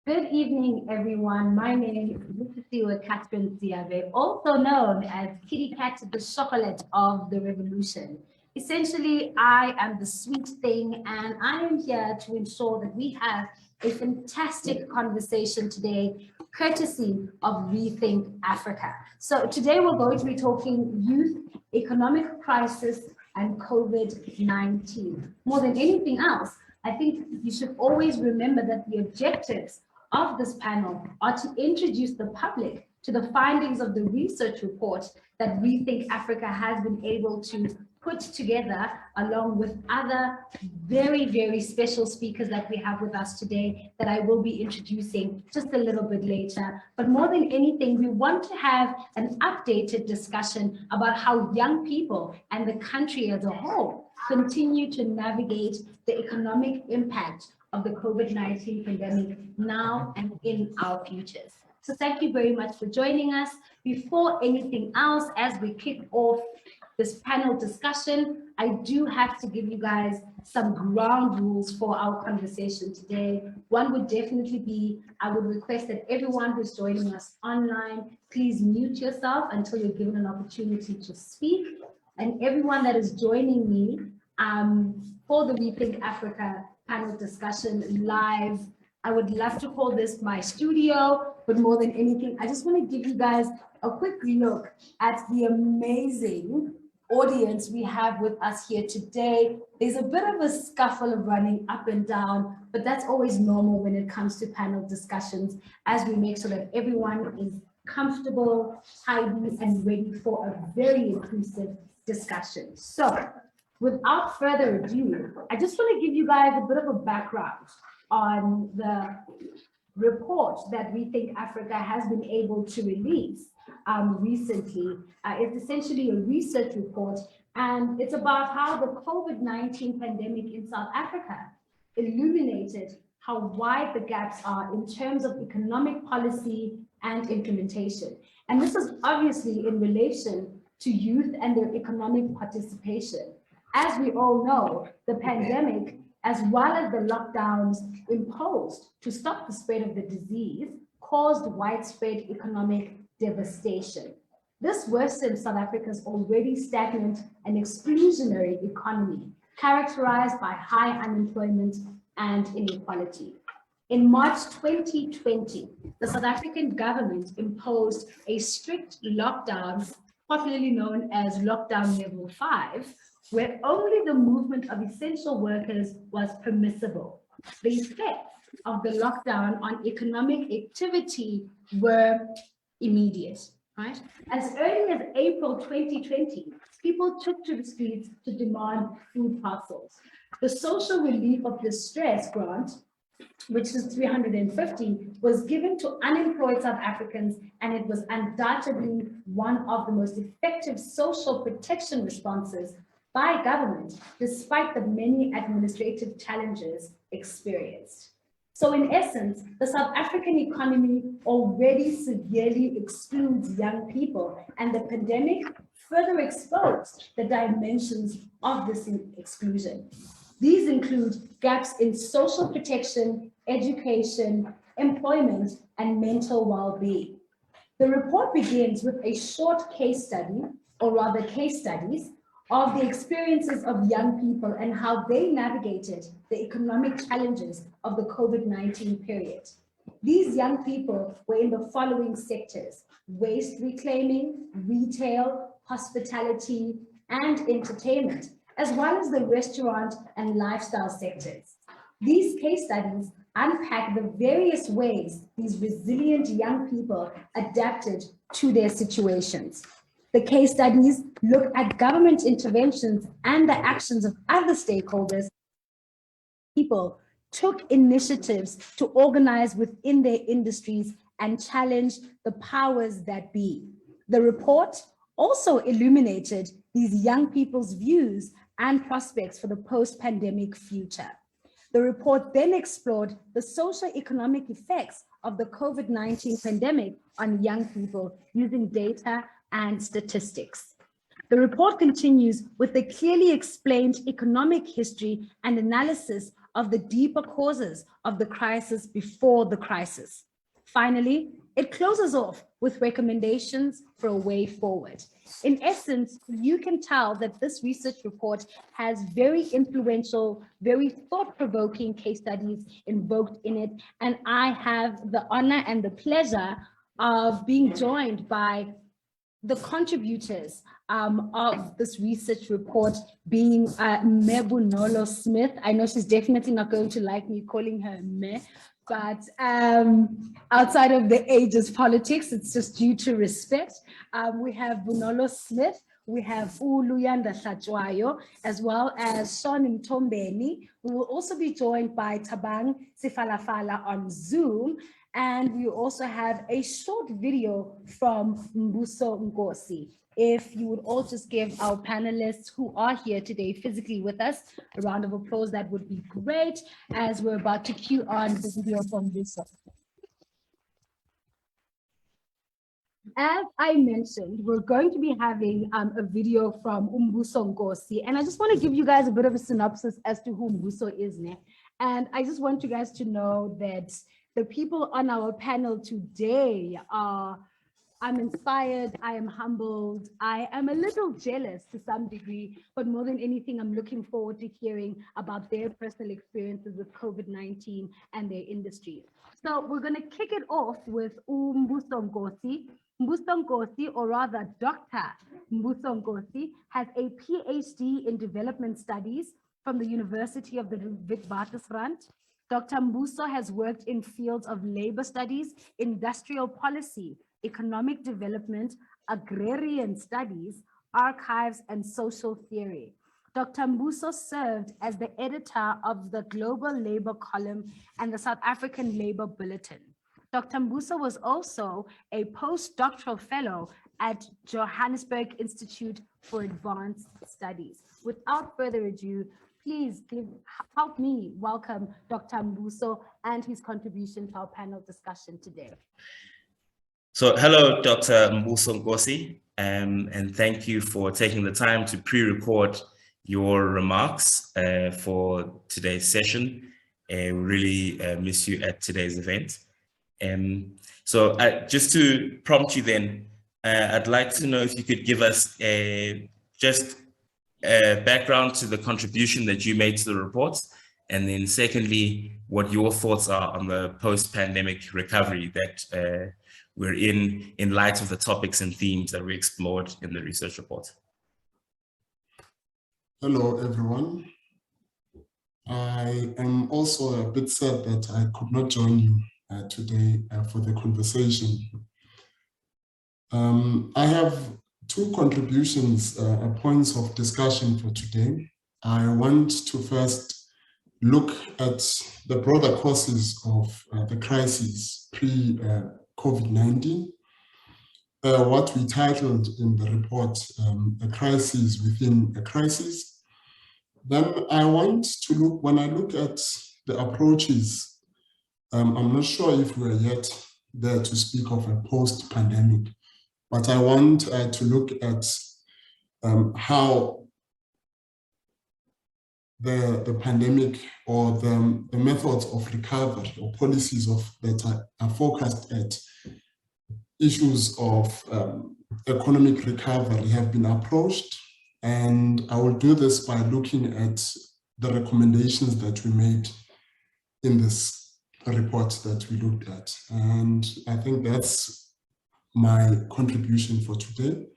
Good evening, everyone. My name is Catherine Ziabe, also known as Kitty Cat, the chocolate of the revolution. Essentially, I am the sweet thing, and I am here to ensure that we have a fantastic conversation today, courtesy of Rethink Africa. So today we're going to be talking youth, economic crisis, and COVID-19. More than anything else, I think you should always remember that the objectives of this panel are to introduce the public to the findings of the research report that Rethink Africa has been able to put together, along with other very, very special speakers that we have with us today that I will be introducing just a little bit later. But more than anything, we want to have an updated discussion about how young people and the country as a whole continue to navigate the economic impact of the COVID-19 pandemic now and in our futures. So thank you very much for joining us. Before anything else, as we kick off this panel discussion, I do have to give you guys some ground rules for our conversation today. One would definitely be, I would request that everyone who's joining us online, please mute yourself until you're given an opportunity to speak. And everyone that is joining me for the Rethink Africa panel discussion live, I would love to call this my studio, but more than anything, I just want to give you guys a quick look at the amazing audience we have with us here today. There's a bit of a scuffle of running up and down, but that's always normal when it comes to panel discussions, as we make sure that everyone is comfortable, tidy, and ready for a very inclusive discussion. So without further ado, I just want to give you guys a bit of a background on the report that Rethink Africa has been able to release recently. It's essentially a research report, and it's about how the COVID-19 pandemic in South Africa illuminated how wide the gaps are in terms of economic policy and implementation. And this is obviously in relation to youth and their economic participation. As we all know, the pandemic, as well as the lockdowns imposed to stop the spread of the disease, caused widespread economic devastation. This worsened South Africa's already stagnant and exclusionary economy, characterized by high unemployment and inequality. In March 2020, the South African government imposed a strict lockdown, popularly known as Lockdown Level 5, where only the movement of essential workers was permissible. The effects of the lockdown on economic activity were immediate, right? As early as April 2020, people took to the streets to demand food parcels. The social relief of distress grant, which is 350, was given to unemployed South Africans, and it was undoubtedly one of the most effective social protection responses by government, despite the many administrative challenges experienced. So in essence, the South African economy already severely excludes young people, and the pandemic further exposed the dimensions of this exclusion. These include gaps in social protection, education, employment, and mental well-being. The report begins with a short case study, or rather case studies, of the experiences of young people and how they navigated the economic challenges of the COVID-19 period. These young people were in the following sectors: waste reclaiming, retail, hospitality, and entertainment, as well as the restaurant and lifestyle sectors. These case studies unpack the various ways these resilient young people adapted to their situations. The case studies look at government interventions and the actions of other stakeholders. People took initiatives to organize within their industries and challenge the powers that be. The report also illuminated these young people's views and prospects for the post-pandemic future. The report then explored the socio-economic effects of the COVID-19 pandemic on young people using data and statistics. The report continues with the clearly explained economic history and analysis of the deeper causes of the crisis before the crisis. Finally, it closes off with recommendations for a way forward. In essence, you can tell that this research report has very influential, very thought-provoking case studies invoked in it, and I have the honor and the pleasure of being joined by the contributors of this research report, being Mebunolo Smith. I know she's definitely not going to like me calling her Me, but outside of the ages politics, it's just due to respect. We have Bunolo Smith, we have Uluyanda Hlachwayo, as well as Sean Mtombeni. We will also be joined by Tabang Sifalafala on Zoom. And we also have a short video from Mbuso Ngosi. If you would all just give our panelists who are here today physically with us a round of applause, that would be great, as we're about to cue on the video from Mbuso. As I mentioned, we're going to be having a video from Mbuso Ngosi, and I just want to give you guys a bit of a synopsis as to who Mbuso is. And I just want you guys to know that the people on our panel today are, I'm inspired, I am humbled, I am a little jealous to some degree, but more than anything, I'm looking forward to hearing about their personal experiences with COVID-19 and their industry. So we're gonna kick it off with Mbuso Ngosi. Mbuso Ngosi, or rather Dr. Mbuso Ngosi, has a PhD in development studies from the University of the Witwatersrand. Dr. Mbuso has worked in fields of labor studies, industrial policy, economic development, agrarian studies, archives, and social theory. Dr. Mbuso served as the editor of the Global Labor column and the South African Labor Bulletin. Dr. Mbuso was also a postdoctoral fellow at Johannesburg Institute for Advanced Studies. Without further ado, please help me welcome Dr. Mbuso and his contribution to our panel discussion today. So hello, Dr. Mbuso Ngosi, and thank you for taking the time to pre-record your remarks for today's session. We really miss you at today's event. So just to prompt you then, I'd like to know if you could give us just background to the contribution that you made to the report, and then secondly, what your thoughts are on the post-pandemic recovery that we're in light of the topics and themes that we explored in the research report. Hello, everyone. I am also a bit sad that I could not join you today for the conversation. I have two contributions, points of discussion for today. I want to first look at the broader causes of the crisis pre-COVID-19, what we titled in the report, a crisis within a crisis. Then I want to look, when I look at the approaches, I'm not sure if we're yet there to speak of a post-pandemic, but I want to look at how the pandemic or the methods of recovery or policies that are focused at issues of economic recovery have been approached. And I will do this by looking at the recommendations that we made in this report that we looked at. And I think that's my contribution for today.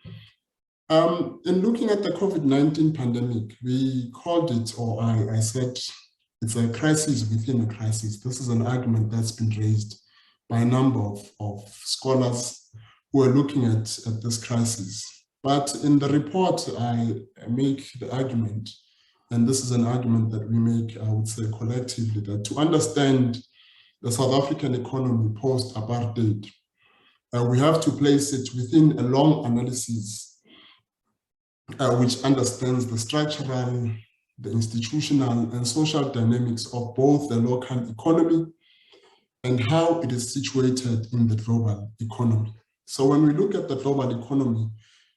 In looking at the COVID-19 pandemic, we called it, or I said, it's a crisis within a crisis. This is an argument that's been raised by a number of scholars who are looking at this crisis. But in the report, I make the argument, and this is an argument that we make, I would say collectively, that to understand the South African economy post-apartheid, we have to place it within a long analysis which understands the structural, the institutional and social dynamics of both the local economy and how it is situated in the global economy. So when we look at the global economy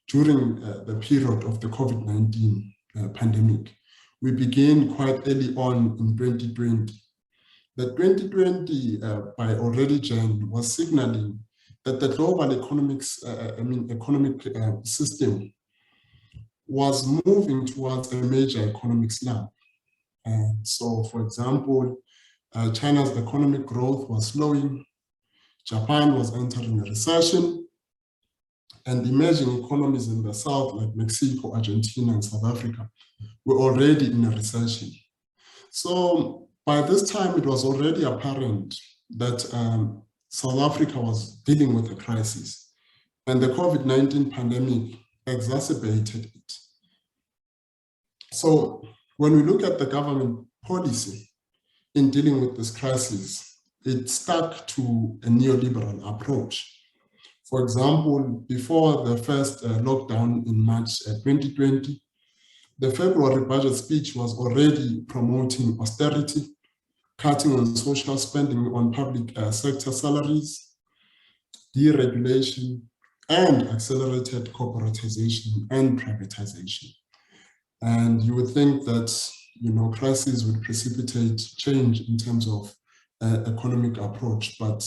during the period of the COVID-19 pandemic, we began quite early on in 2020. The 2020, by already Jan, was signaling that the global economic system was moving towards a major economic slump. And so, for example, China's economic growth was slowing, Japan was entering a recession, and emerging economies in the South, like Mexico, Argentina, and South Africa, were already in a recession. So by this time, it was already apparent that South Africa was dealing with a crisis, and the COVID-19 pandemic exacerbated it. So when we look at the government policy in dealing with this crisis, it stuck to a neoliberal approach. For example, before the first lockdown in March 2020, the February budget speech was already promoting austerity, cutting on social spending on public sector salaries, deregulation, and accelerated corporatization and privatization. And you would think that, you know, crisis would precipitate change in terms of economic approach, but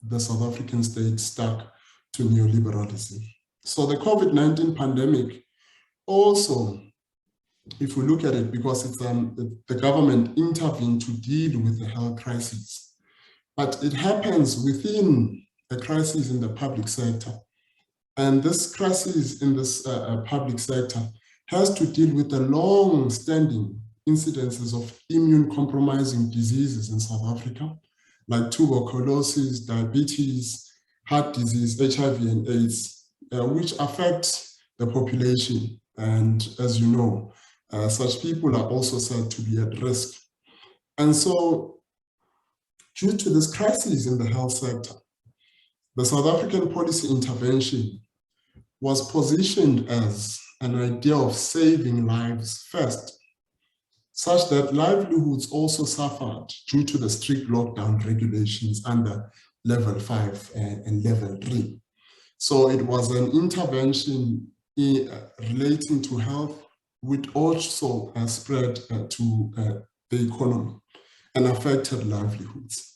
the South African state stuck to neoliberalism. So the COVID-19 pandemic also, if we look at it, because it's the government intervened to deal with the health crisis, but it happens within a crisis in the public sector. And this crisis in this public sector has to deal with the long-standing incidences of immune-compromising diseases in South Africa, like tuberculosis, diabetes, heart disease, HIV and AIDS, which affect the population. And as you know, such people are also said to be at risk. And so, due to this crisis in the health sector, the South African policy intervention was positioned as an idea of saving lives first, such that livelihoods also suffered due to the strict lockdown regulations under level 5 and level 3. So it was an intervention relating to health, which also spread to the economy and affected livelihoods.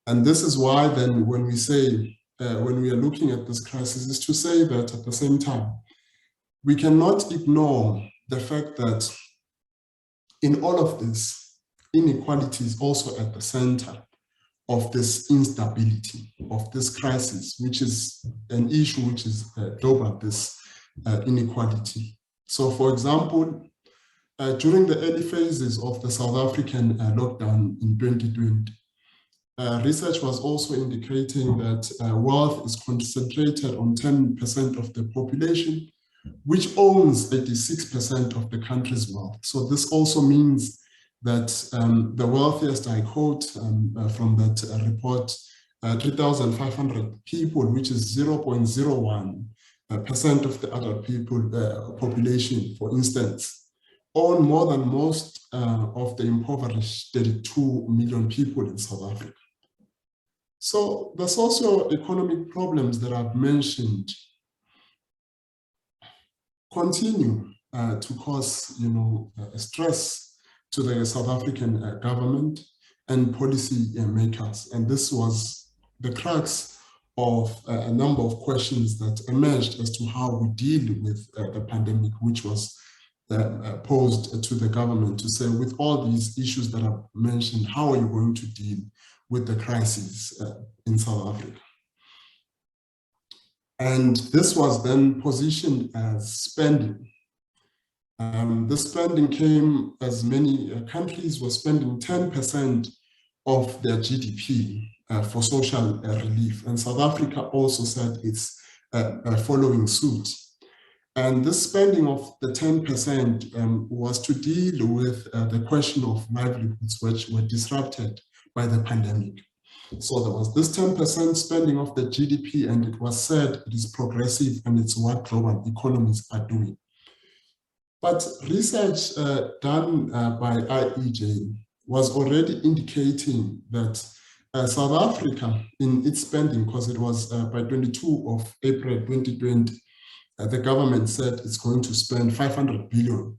And this is why then when we say, when we are looking at this crisis, is to say that at the same time, we cannot ignore the fact that in all of this, inequality is also at the center of this instability, of this crisis, which is an issue which is global, this inequality. So for example, during the early phases of the South African lockdown in 2020, research was also indicating that wealth is concentrated on 10% of the population, which owns 86% of the country's wealth. So this also means that the wealthiest, I quote from that report, 3,500 people, which is 0.01% of the adult people population, for instance, own more than most of the impoverished 32 million people in South Africa. So the socio-economic problems that I've mentioned continue to cause, you know, stress to the South African government and policy makers. And this was the crux of a number of questions that emerged as to how we deal with the pandemic, which was posed to the government to say, with all these issues that I've mentioned, how are you going to deal with the crisis in South Africa? And this was then positioned as spending. This spending came as many countries were spending 10% of their GDP for social relief. And South Africa also said it's following suit. And this spending of the 10% was to deal with the question of livelihoods, which were disrupted by the pandemic. So there was this 10% spending of the GDP, and it was said it is progressive and it's what global economies are doing. But research done by IEJ was already indicating that South Africa, in its spending, because it was by 22 of April 2020, the government said it's going to spend 500 billion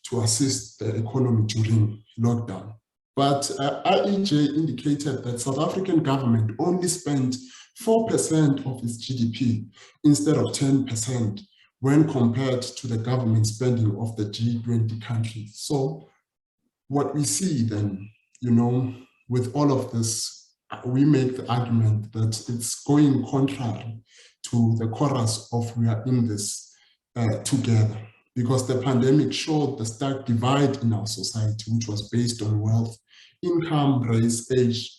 to assist the economy during lockdown. But IEJ indicated that South African government only spent 4% of its GDP instead of 10% when compared to the government spending of the G20 countries. So what we see then, with all of this, we make the argument that it's going contrary to the chorus of we are in this together, because the pandemic showed the stark divide in our society, which was based on wealth, income, race, age,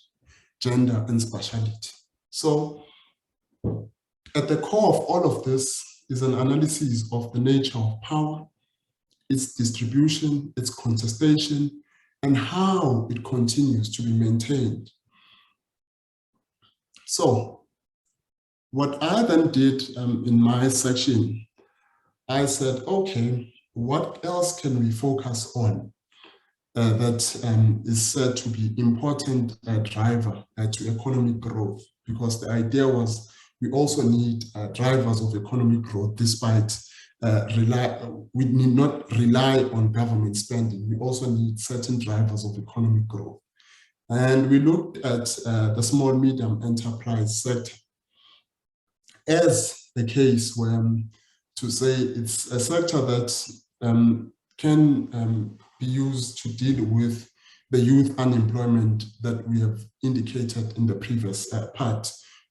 gender, and spatiality. So at the core of all of this is an analysis of the nature of power, its distribution, its contestation, and how it continues to be maintained. So what I then did in my section, I said, okay, what else can we focus on that is said to be important driver to economic growth? Because the idea was we also need drivers of economic growth, despite we need not rely on government spending. We also need certain drivers of economic growth. And we looked at the small medium enterprise sector as the case where to say it's a sector that can be used to deal with the youth unemployment that we have indicated in the previous part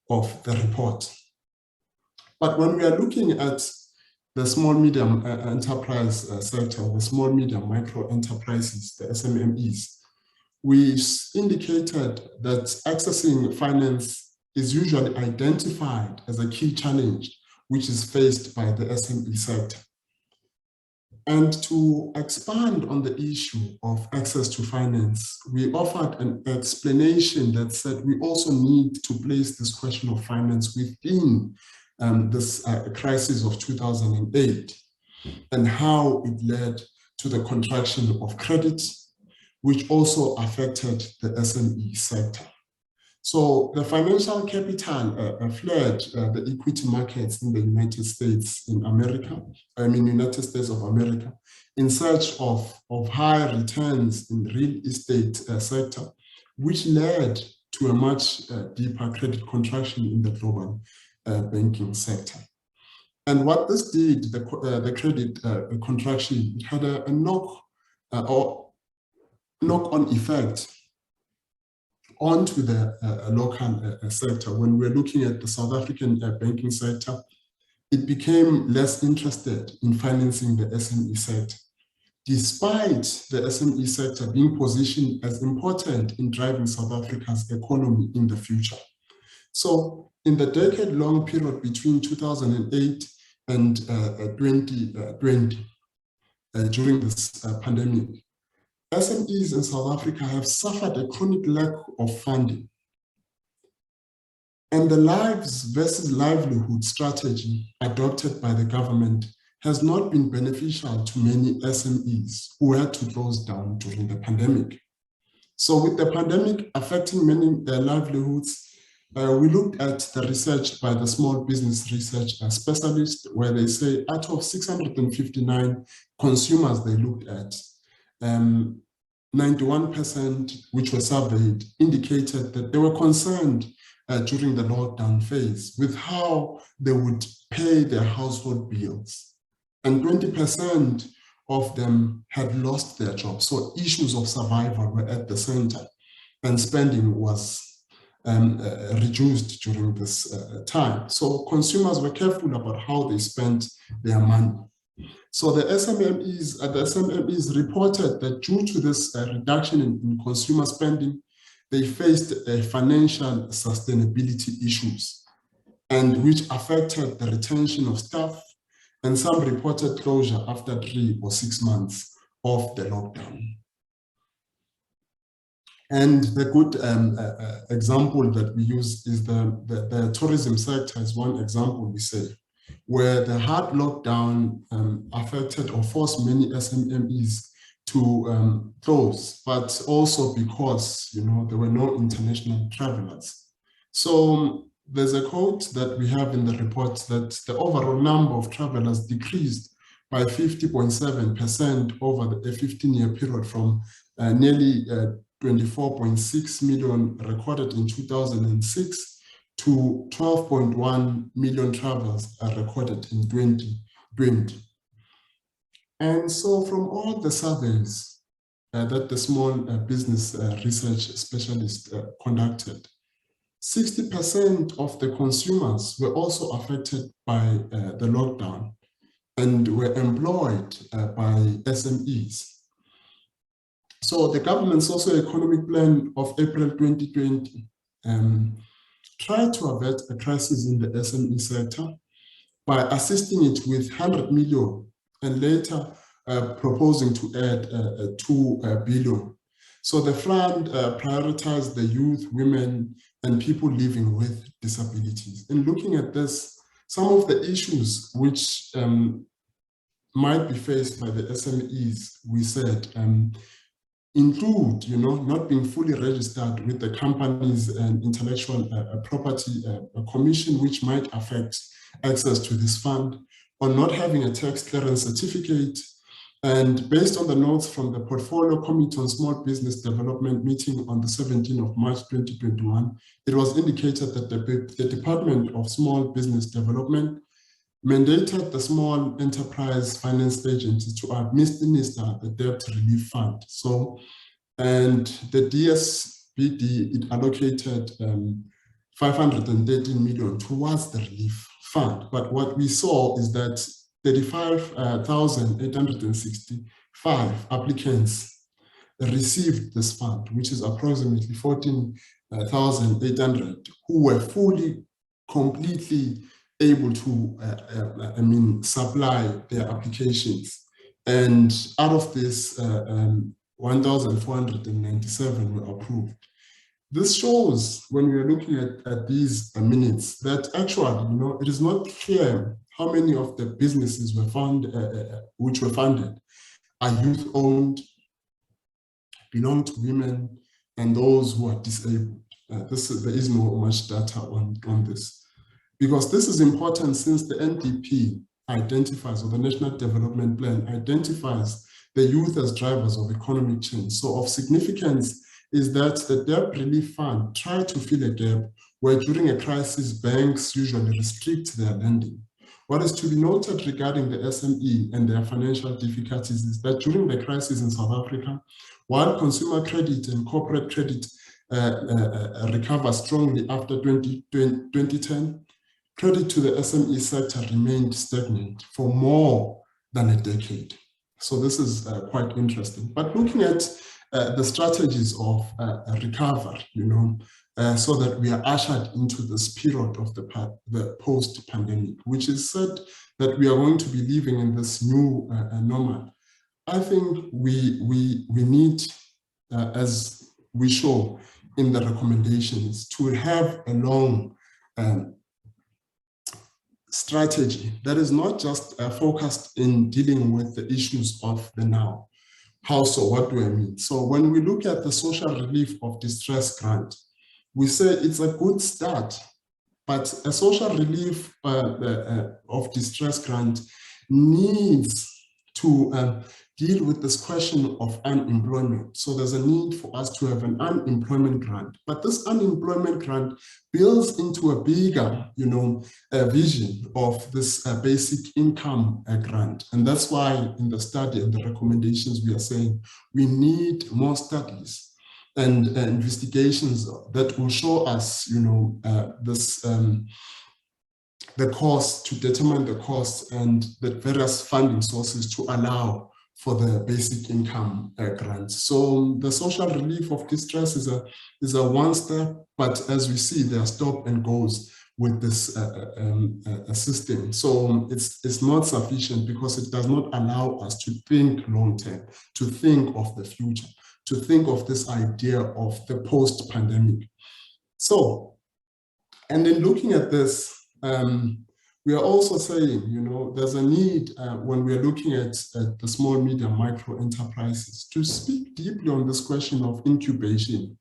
of the report. But when we are looking at the small medium enterprise sector, the small medium micro enterprises, the SMMEs, we indicated that accessing finance is usually identified as a key challenge which is faced by the SME sector. And to expand on the issue of access to finance, we offered an explanation that said we also need to place this question of finance within this crisis of 2008 and how it led to the contraction of credit, which also affected the SME sector. So the financial capital fled the equity markets in the United States of America, in search of higher returns in the real estate sector, which led to a much deeper credit contraction in the global banking sector. And what this did, the credit contraction, had a knock-on effect onto the local sector. When we're looking at the South African banking sector, it became less interested in financing the SME sector, despite the SME sector being positioned as important in driving South Africa's economy in the future. So in the decade-long period between 2008 and 2020, during this pandemic, SMEs in South Africa have suffered a chronic lack of funding. And the lives versus livelihood strategy adopted by the government has not been beneficial to many SMEs who had to close down during the pandemic. So with the pandemic affecting many livelihoods, we looked at the research by the small business research specialist, where they say out of 659 consumers they looked at, 91%, which were surveyed, indicated that they were concerned during the lockdown phase with how they would pay their household bills. And 20% of them had lost their jobs. So issues of survival were at the center, and spending was reduced during this time. So consumers were careful about how they spent their money. So the SMMEs reported that due to this reduction in consumer spending, they faced financial sustainability issues, and which affected the retention of staff, and some reported closure after 3 or 6 months of the lockdown. And the good example that we use is the tourism sector is one example, we say, where the hard lockdown affected or forced many SMMEs to close, but also because there were no international travelers. So there's a quote that we have in the report that the overall number of travelers decreased by 50.7% over a 15-year period, from nearly 24.6 million recorded in 2006 to 12.1 million travels recorded in 2020. And so from all the surveys that the small business research specialist conducted, 60% of the consumers were also affected by the lockdown and were employed by SMEs. So the government's socio-economic plan of April 2020 tried to avert a crisis in the SME sector by assisting it with 100 million and later proposing to add 2 billion. So the fund prioritized the youth, women, and people living with disabilities. In looking at this, some of the issues which might be faced by the SMEs, we said, include, not being fully registered with the company's intellectual property commission, which might affect access to this fund, or not having a tax clearance certificate. And based on the notes from the Portfolio Committee on Small Business Development meeting on the 17th of March 2021, it was indicated that the Department of Small Business Development mandated the Small Enterprise Finance Agency to administer the Debt Relief Fund. So, and the DSBD, it allocated 513 million towards the relief fund. But what we saw is that 35,865 applicants received this fund, which is approximately 14,800 who were completely able to, supply their applications. And out of this, 1,497 were approved. This shows, when we are looking at these minutes, that actually, it is not clear how many of the businesses were which were funded are youth-owned, belong to women, and those who are disabled. There is no much data on this. Because this is important, since the NDP identifies, or the National Development Plan identifies, the youth as drivers of economic change. So of significance is that the Debt Relief Fund tried to fill a gap where during a crisis, banks usually restrict their lending. What is to be noted regarding the SME and their financial difficulties is that during the crisis in South Africa, while consumer credit and corporate credit recovered strongly after 2010, credit to the SME sector remained stagnant for more than a decade. So this is quite interesting. But looking at the strategies of recovery, so that we are ushered into this period of the post-pandemic, which is said that we are going to be living in this new normal. I think we need, as we show in the recommendations, to have a long strategy that is not just focused in dealing with the issues of the now. How so? What do I mean? So when we look at the social relief of distress grant, we say it's a good start, but a social relief of distress grant needs to deal with this question of unemployment. So there's a need for us to have an unemployment grant, but this unemployment grant builds into a bigger, vision of this basic income grant. And that's why in the study and the recommendations, we are saying we need more studies and investigations that will show us, the cost, to determine the cost and the various funding sources to allow for the basic income grant. So the social relief of distress is a one step, but as we see, there are stop and goes with this system. So it's not sufficient because it does not allow us to think long term, to think of the future, to think of this idea of the post-pandemic. So, and then looking at this, we are also saying, there's a need when we are looking at the small, medium, micro enterprises to speak deeply on this question of incubation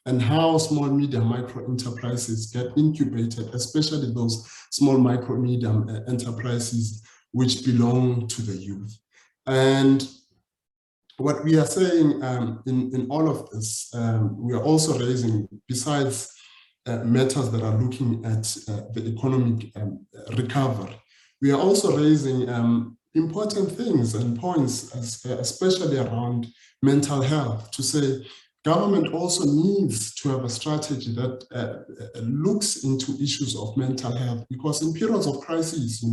and how small, medium, micro enterprises get incubated, especially those small, micro, medium enterprises which belong to the youth. And what we are saying in all of this, we are also raising, besides matters that are looking at the economic recovery, we are also raising important things and points, especially around mental health, to say government also needs to have a strategy that looks into issues of mental health, because in periods of crisis,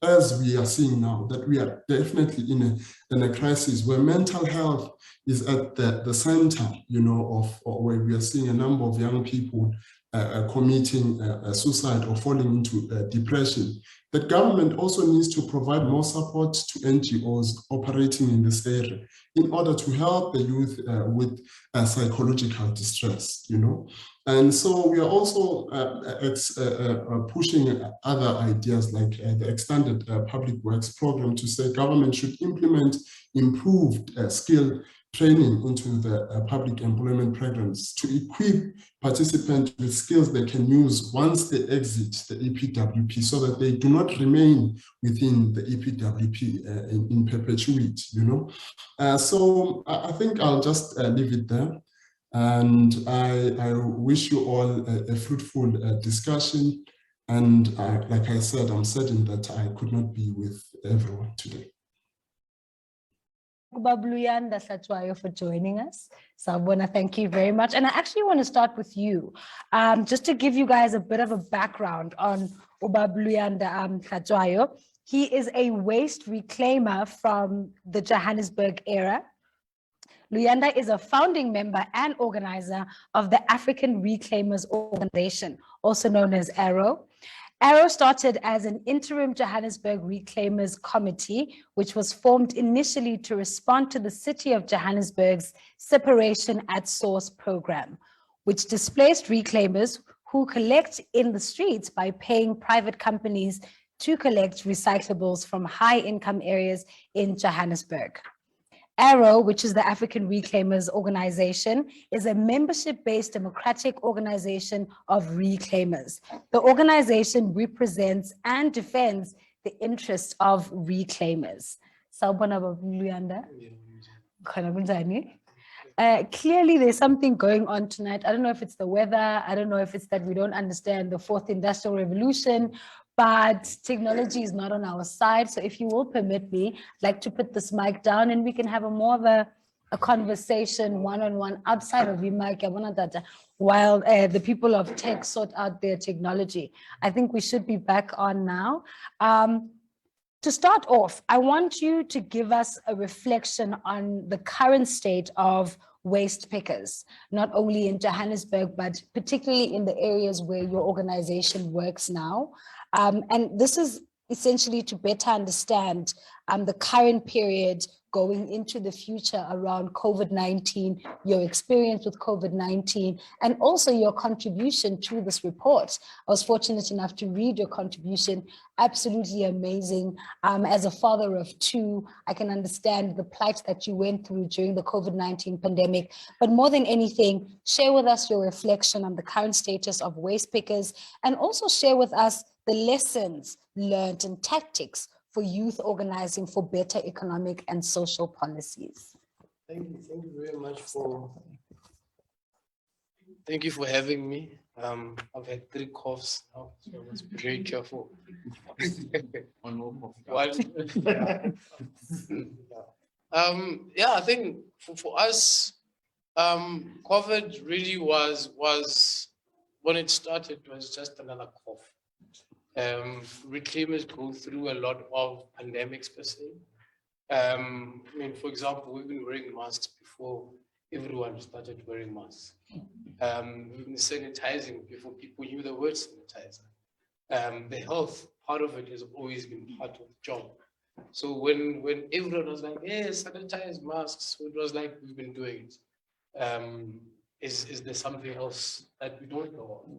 as we are seeing now, that we are definitely in a crisis where mental health is at the center, of where we are seeing a number of young people committing suicide or falling into depression. The government also needs to provide more support to NGOs operating in this area in order to help the youth with psychological distress, And so we are also pushing other ideas like the extended public works program to say government should implement improved skill training into the public employment programs to equip participants with skills they can use once they exit the EPWP, so that they do not remain within the EPWP in perpetuity, So I think I'll just leave it there. And I wish you all a fruitful discussion. And like I said, I'm certain that I could not be with everyone today. Luyanda Satwayo for joining us. So I want to thank you very much. And I actually want to start with you, just to give you guys a bit of a background on Luyanda Satwayo. He is a waste reclaimer from the Johannesburg era. Luyanda is a founding member and organizer of the African Reclaimers Organization, also known as AROE. AROE started as an interim Johannesburg Reclaimers Committee, which was formed initially to respond to the city of Johannesburg's separation at source program, which displaced reclaimers who collect in the streets by paying private companies to collect recyclables from high-income areas in Johannesburg. AROE, which is the African Reclaimers Organization, is a membership-based democratic organization of reclaimers. The organization represents and defends the interests of reclaimers. Clearly, there's something going on tonight. I don't know if it's the weather. I don't know if it's that we don't understand the fourth industrial revolution, but technology is not on our side. So if you will permit me, I'd like to put this mic down and we can have more of a conversation one-on-one outside of the mic while the people of tech sort out their technology. I think we should be back on now. To start off, I want you to give us a reflection on the current state of waste pickers, not only in Johannesburg, but particularly in the areas where your organization works now. And this is essentially to better understand the current period going into the future around COVID-19, your experience with COVID-19, and also your contribution to this report. I was fortunate enough to read your contribution, absolutely amazing. As a father of two, I can understand the plight that you went through during the COVID-19 pandemic, but more than anything, share with us your reflection on the current status of waste pickers, and also share with us the lessons learned and tactics for youth organizing for better economic and social policies. Thank you very much thank you for having me. I've had 3 coughs now, so I must be very careful. Yeah, I think for us, COVID really was when it started, it was just another cough. Reclaimers go through a lot of pandemics per se. I mean, for example, we've been wearing masks before everyone started wearing masks. We've been sanitizing before people knew the word sanitizer. The health part of it has always been part of the job. So when everyone was like, hey, sanitize masks, so it was like we've been doing it. Is there something else that we don't know of?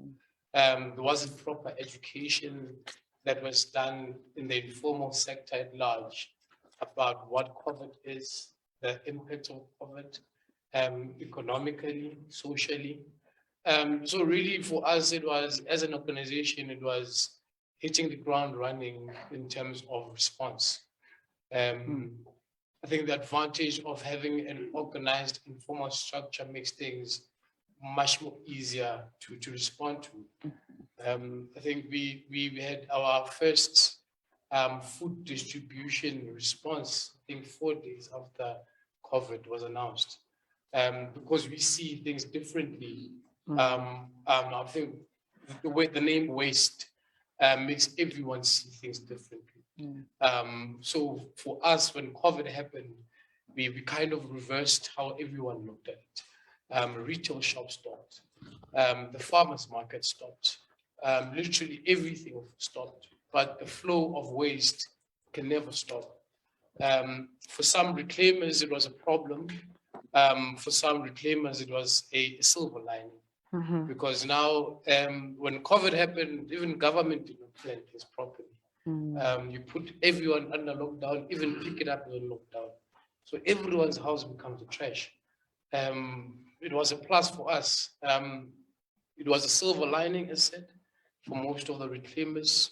There wasn't proper education that was done in the informal sector at large about what COVID is, the impact of COVID, economically, socially. So really for us, it was, as an organization, it was hitting the ground running in terms of response. I think the advantage of having an organized informal structure makes things much more easier to respond to. I think we had our first food distribution response, I think 4 days after COVID was announced, because we see things differently. I think the way the name waste makes everyone see things differently. So for us, when COVID happened, we kind of reversed how everyone looked at it. Retail shops stopped, the farmers market stopped, literally everything stopped, but the flow of waste can never stop. For some reclaimers, it was a problem. For some reclaimers, it was a silver lining, because now when COVID happened, even government did not plan this properly. You put everyone under lockdown, even pick it up in lockdown. So everyone's house becomes a trash. It was a plus for us. It was a silver lining, as said, for most of the reclaimers.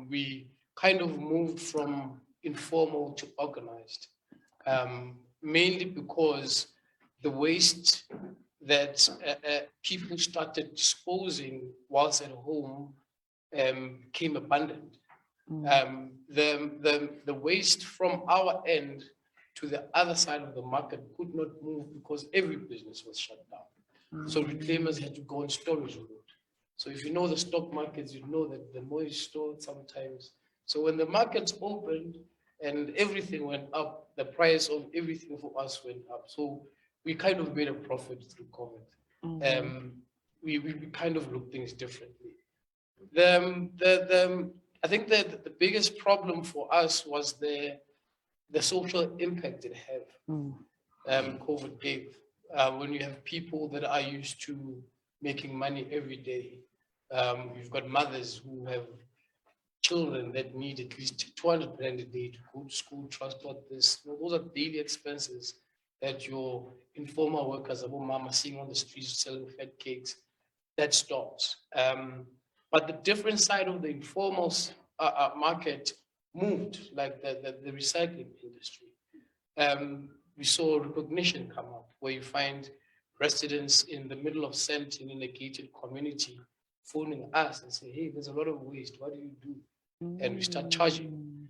We kind of moved from informal to organized, mainly because the waste that people started disposing whilst at home became abundant. The waste from our end to the other side of the market could not move because every business was shut down. So reclaimers had to go on storage mode. So if you know the stock markets, you know that the more is stored sometimes. So when the markets opened and everything went up, the price of everything for us went up. So we kind of made a profit through COVID. We kind of look things differently. I think that the biggest problem for us was the social impact it had. COVID gave. When you have people that are used to making money every day, you've got mothers who have children that need at least 200 rand a day to go to school, transport this. Those are daily expenses that your informal workers, mama seeing on the streets selling fat cakes, that stops. But the different side of the informal market moved, like the recycling industry. We saw recognition come up where you find residents in the middle of Sandton in a gated community phoning us and say, hey, there's a lot of waste, what do you do? And we start charging.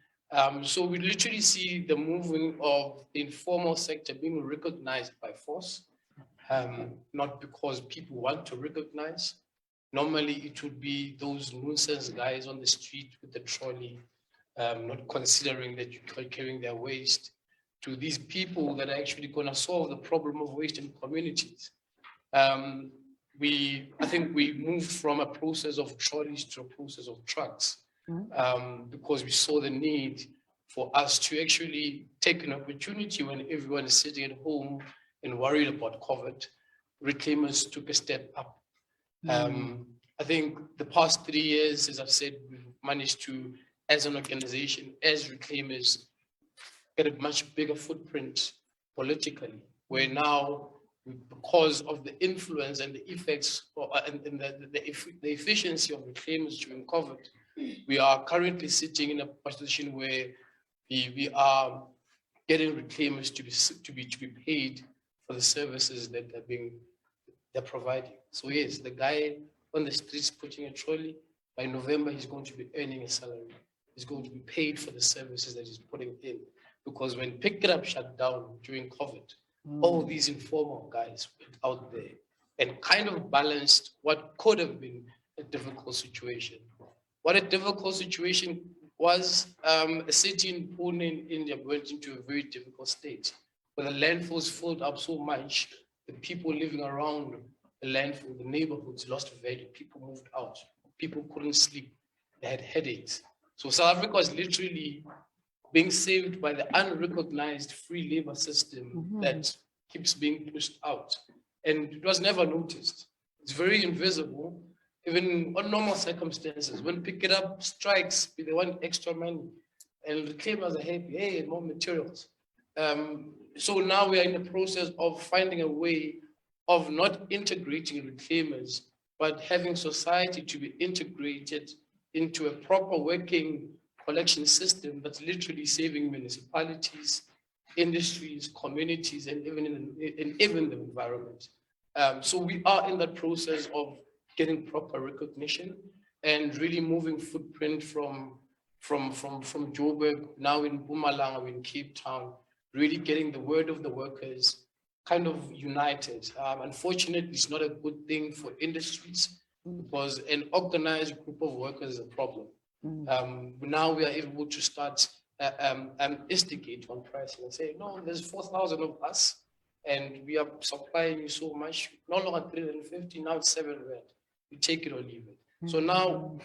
So we literally see the moving of the informal sector being recognized by force, not because people want to recognize. Normally it would be those nuisance guys on the street with the trolley, not considering that you're carrying their waste, to these people that are actually going to solve the problem of waste in communities. I think we moved from a process of trolleys to a process of trucks, because we saw the need for us to actually take an opportunity when everyone is sitting at home and worried about COVID. Reclaimers took a step up. I think the past 3 years, as I've said, we've managed to, as an organization, as reclaimers, get a much bigger footprint politically, where now, because of the influence and the effects and the efficiency of reclaimers during COVID, we are currently sitting in a position where we are getting reclaimers to be paid for the services that they're providing. So yes, the guy on the streets putting a trolley, by November, he's going to be earning a salary. He's going to be paid for the services that he's putting in. Because when Pick It Up shut down during COVID, all these informal guys went out there and kind of balanced what could have been a difficult situation. What a difficult situation was, a city in Pune in India went into a very difficult state, where the landfills filled up so much, the people living around the landfill, the neighborhoods lost value, people moved out, people couldn't sleep, they had headaches. So South Africa was literally being saved by the unrecognized free labor system that keeps being pushed out. And it was never noticed. It's very invisible, even on normal circumstances. When Pick It Up strikes, they want extra money. And the reclaimers are happy, hey, more materials. So now we are in the process of finding a way of not integrating reclaimers, but having society to be integrated into a proper working collection system that's literally saving municipalities, industries, communities, and even the environment. So we are in that process of getting proper recognition and really moving footprint from Joburg, now in Mpumalanga, in Cape Town, really getting the word of the workers kind of united. Unfortunately, it's not a good thing for industries because an organized group of workers is a problem. Now we are able to start instigate on pricing and say, no, there's 4,000 of us and we are supplying you so much, no longer 350, now it's 7 rand. You take it or leave it. So now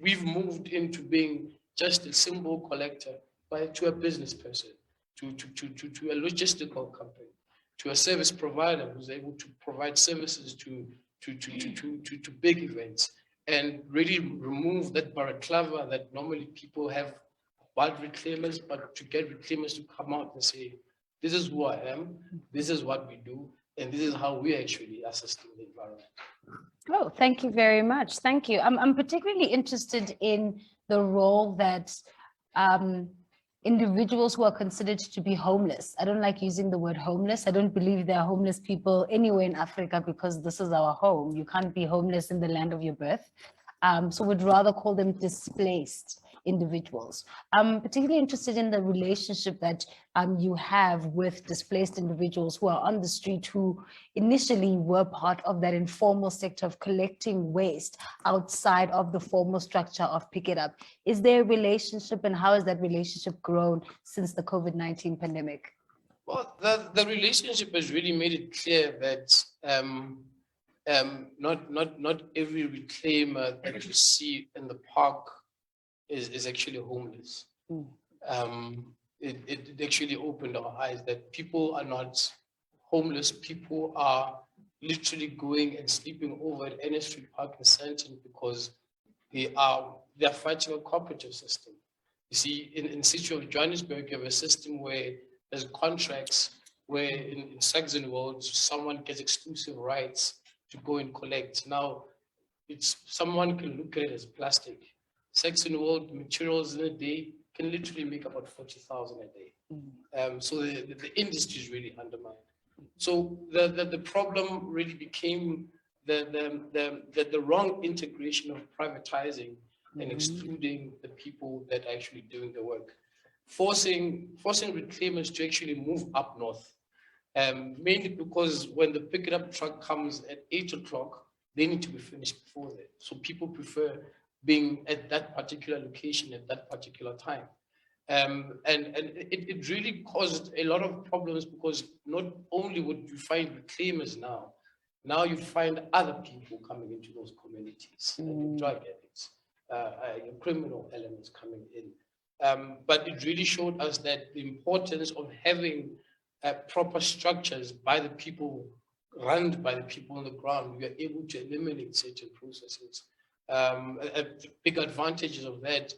we've moved into being just a simple collector, but to a business person, to a logistical company, to a service provider who's able to provide services to big events and really remove that balaclava that normally people have about reclaimers, but to get reclaimers to come out and say, this is who I am, this is what we do, and this is how we actually assisting the environment. Oh, thank you very much. Thank you. I'm particularly interested in the role that individuals who are considered to be homeless. I don't like using the word homeless. I don't believe there are homeless people anywhere in Africa because this is our home. You can't be homeless in the land of your birth. So we'd rather call them displaced individuals. I'm particularly interested in the relationship that you have with displaced individuals who are on the street, who initially were part of that informal sector of collecting waste outside of the formal structure of Pick It Up. Is there a relationship, and how has that relationship grown since the COVID-19 pandemic? Well, the relationship has really made it clear that not every reclaimer that you see in the park is actually homeless. It actually opened our eyes that people are not homeless. People are literally going and sleeping over at any street park in Sandton because they're fighting a cooperative system. You see, in the city of Johannesburg, you have a system where there's contracts where in Saxon World, someone gets exclusive rights to go and collect. Now, someone can look at it as plastic. Saxon World materials in a day can literally make about 40,000 a day. So the industry is really undermined. So the problem really became the wrong integration of privatizing and excluding the people that are actually doing the work, forcing reclaimers to actually move up north. Mainly because when the Pick It Up truck comes at 8 o'clock, they need to be finished before that. So people prefer being at that particular location at that particular time. And it really caused a lot of problems because not only would you find reclaimers now you find other people coming into those communities, drug addicts, criminal elements coming in. But it really showed us that the importance of having proper structures by the people, run by the people on the ground. We are able to eliminate certain processes. A big advantage of that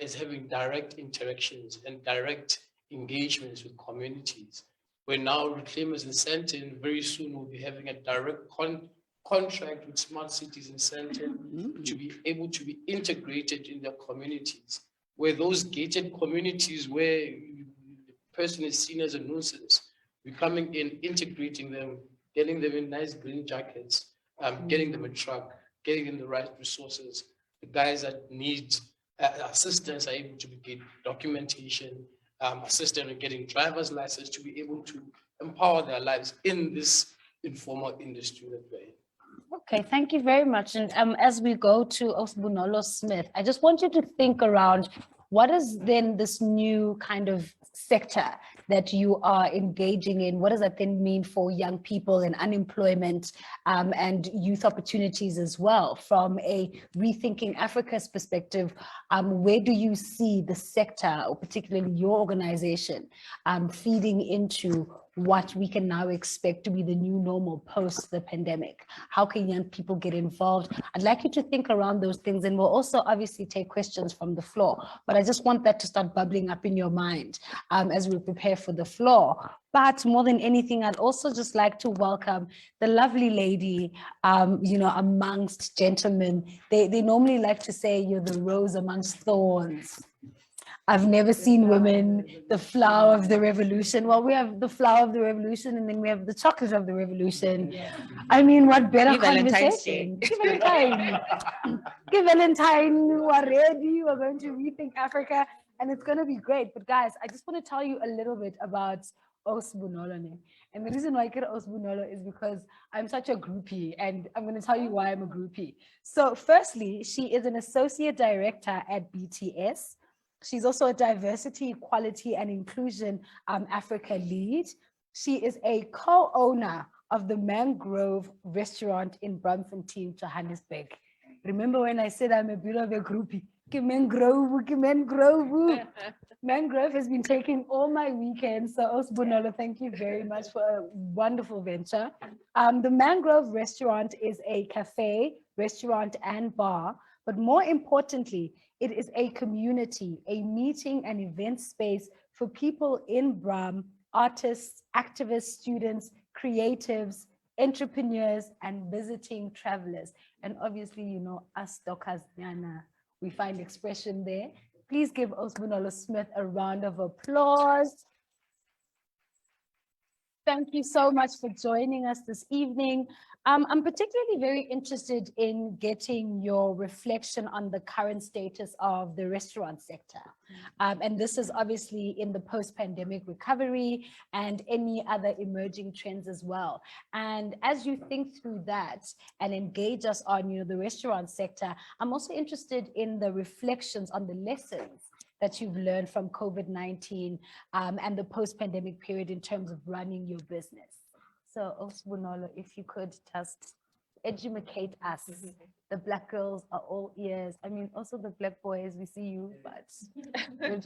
is having direct interactions and direct engagements with communities. Where now reclaimers in Sandton very soon will be having a direct contract with smart cities in Sandton to be able to be integrated in their communities. Where those gated communities where the person is seen as a nuisance, we're coming in, integrating them, getting them in nice green jackets, getting them a truck, getting them the right resources. The guys that need assistance are able to get documentation, assistance in getting driver's license to be able to empower their lives in this informal industry that we're in. Okay, thank you very much. And as we go to Osbunolo Smith, I just want you to think around what is then this new kind of sector that you are engaging in? What does that then mean for young people and unemployment and youth opportunities as well? From a Rethinking Africa's perspective, where do you see the sector, or particularly your organization, feeding into what we can now expect to be the new normal post the pandemic. How can young people get involved? I'd like you to think around those things, and we'll also obviously take questions from the floor, but I just want that to start bubbling up in your mind as we prepare for the floor. But more than anything, I'd also just like to welcome the lovely lady, amongst gentlemen. They normally like to say you're the rose amongst thorns. I've never seen women, the flower of the revolution. Well, we have the flower of the revolution, and then we have the chocolate of the revolution. I mean, what better conversation? Give Valentine. Give Valentine. We're ready. We're going to rethink Africa, and it's going to be great. But guys, I just want to tell you a little bit about Osbunolo. And the reason why I get Osbunolo is because I'm such a groupie, and I'm going to tell you why I'm a groupie. So firstly, she is an associate director at BTS. She's also a diversity, equality, and inclusion Africa lead. She is a co-owner of the Mangrove restaurant in Braamfontein, Johannesburg. Remember when I said I'm a bit of a groupie? Mangrove. Mangrove has been taking all my weekends. So Osbunolo, thank you very much for a wonderful venture. The Mangrove restaurant is a cafe, restaurant, and bar. But more importantly, it is a community, a meeting and event space for people in Braam, artists, activists, students, creatives, entrepreneurs, and visiting travelers. And obviously, us Dokas, we find expression there. Please give Osbunolo Smith a round of applause. Thank you so much for joining us this evening. I'm particularly very interested in getting your reflection on the current status of the restaurant sector. And this is obviously in the post-pandemic recovery and any other emerging trends as well. And as you think through that and engage us on the restaurant sector, I'm also interested in the reflections on the lessons that you've learned from COVID-19 and the post-pandemic period in terms of running your business. So Osbunolo, if you could just educate us. The Black girls are all ears. I mean, also the Black boys, we see you, but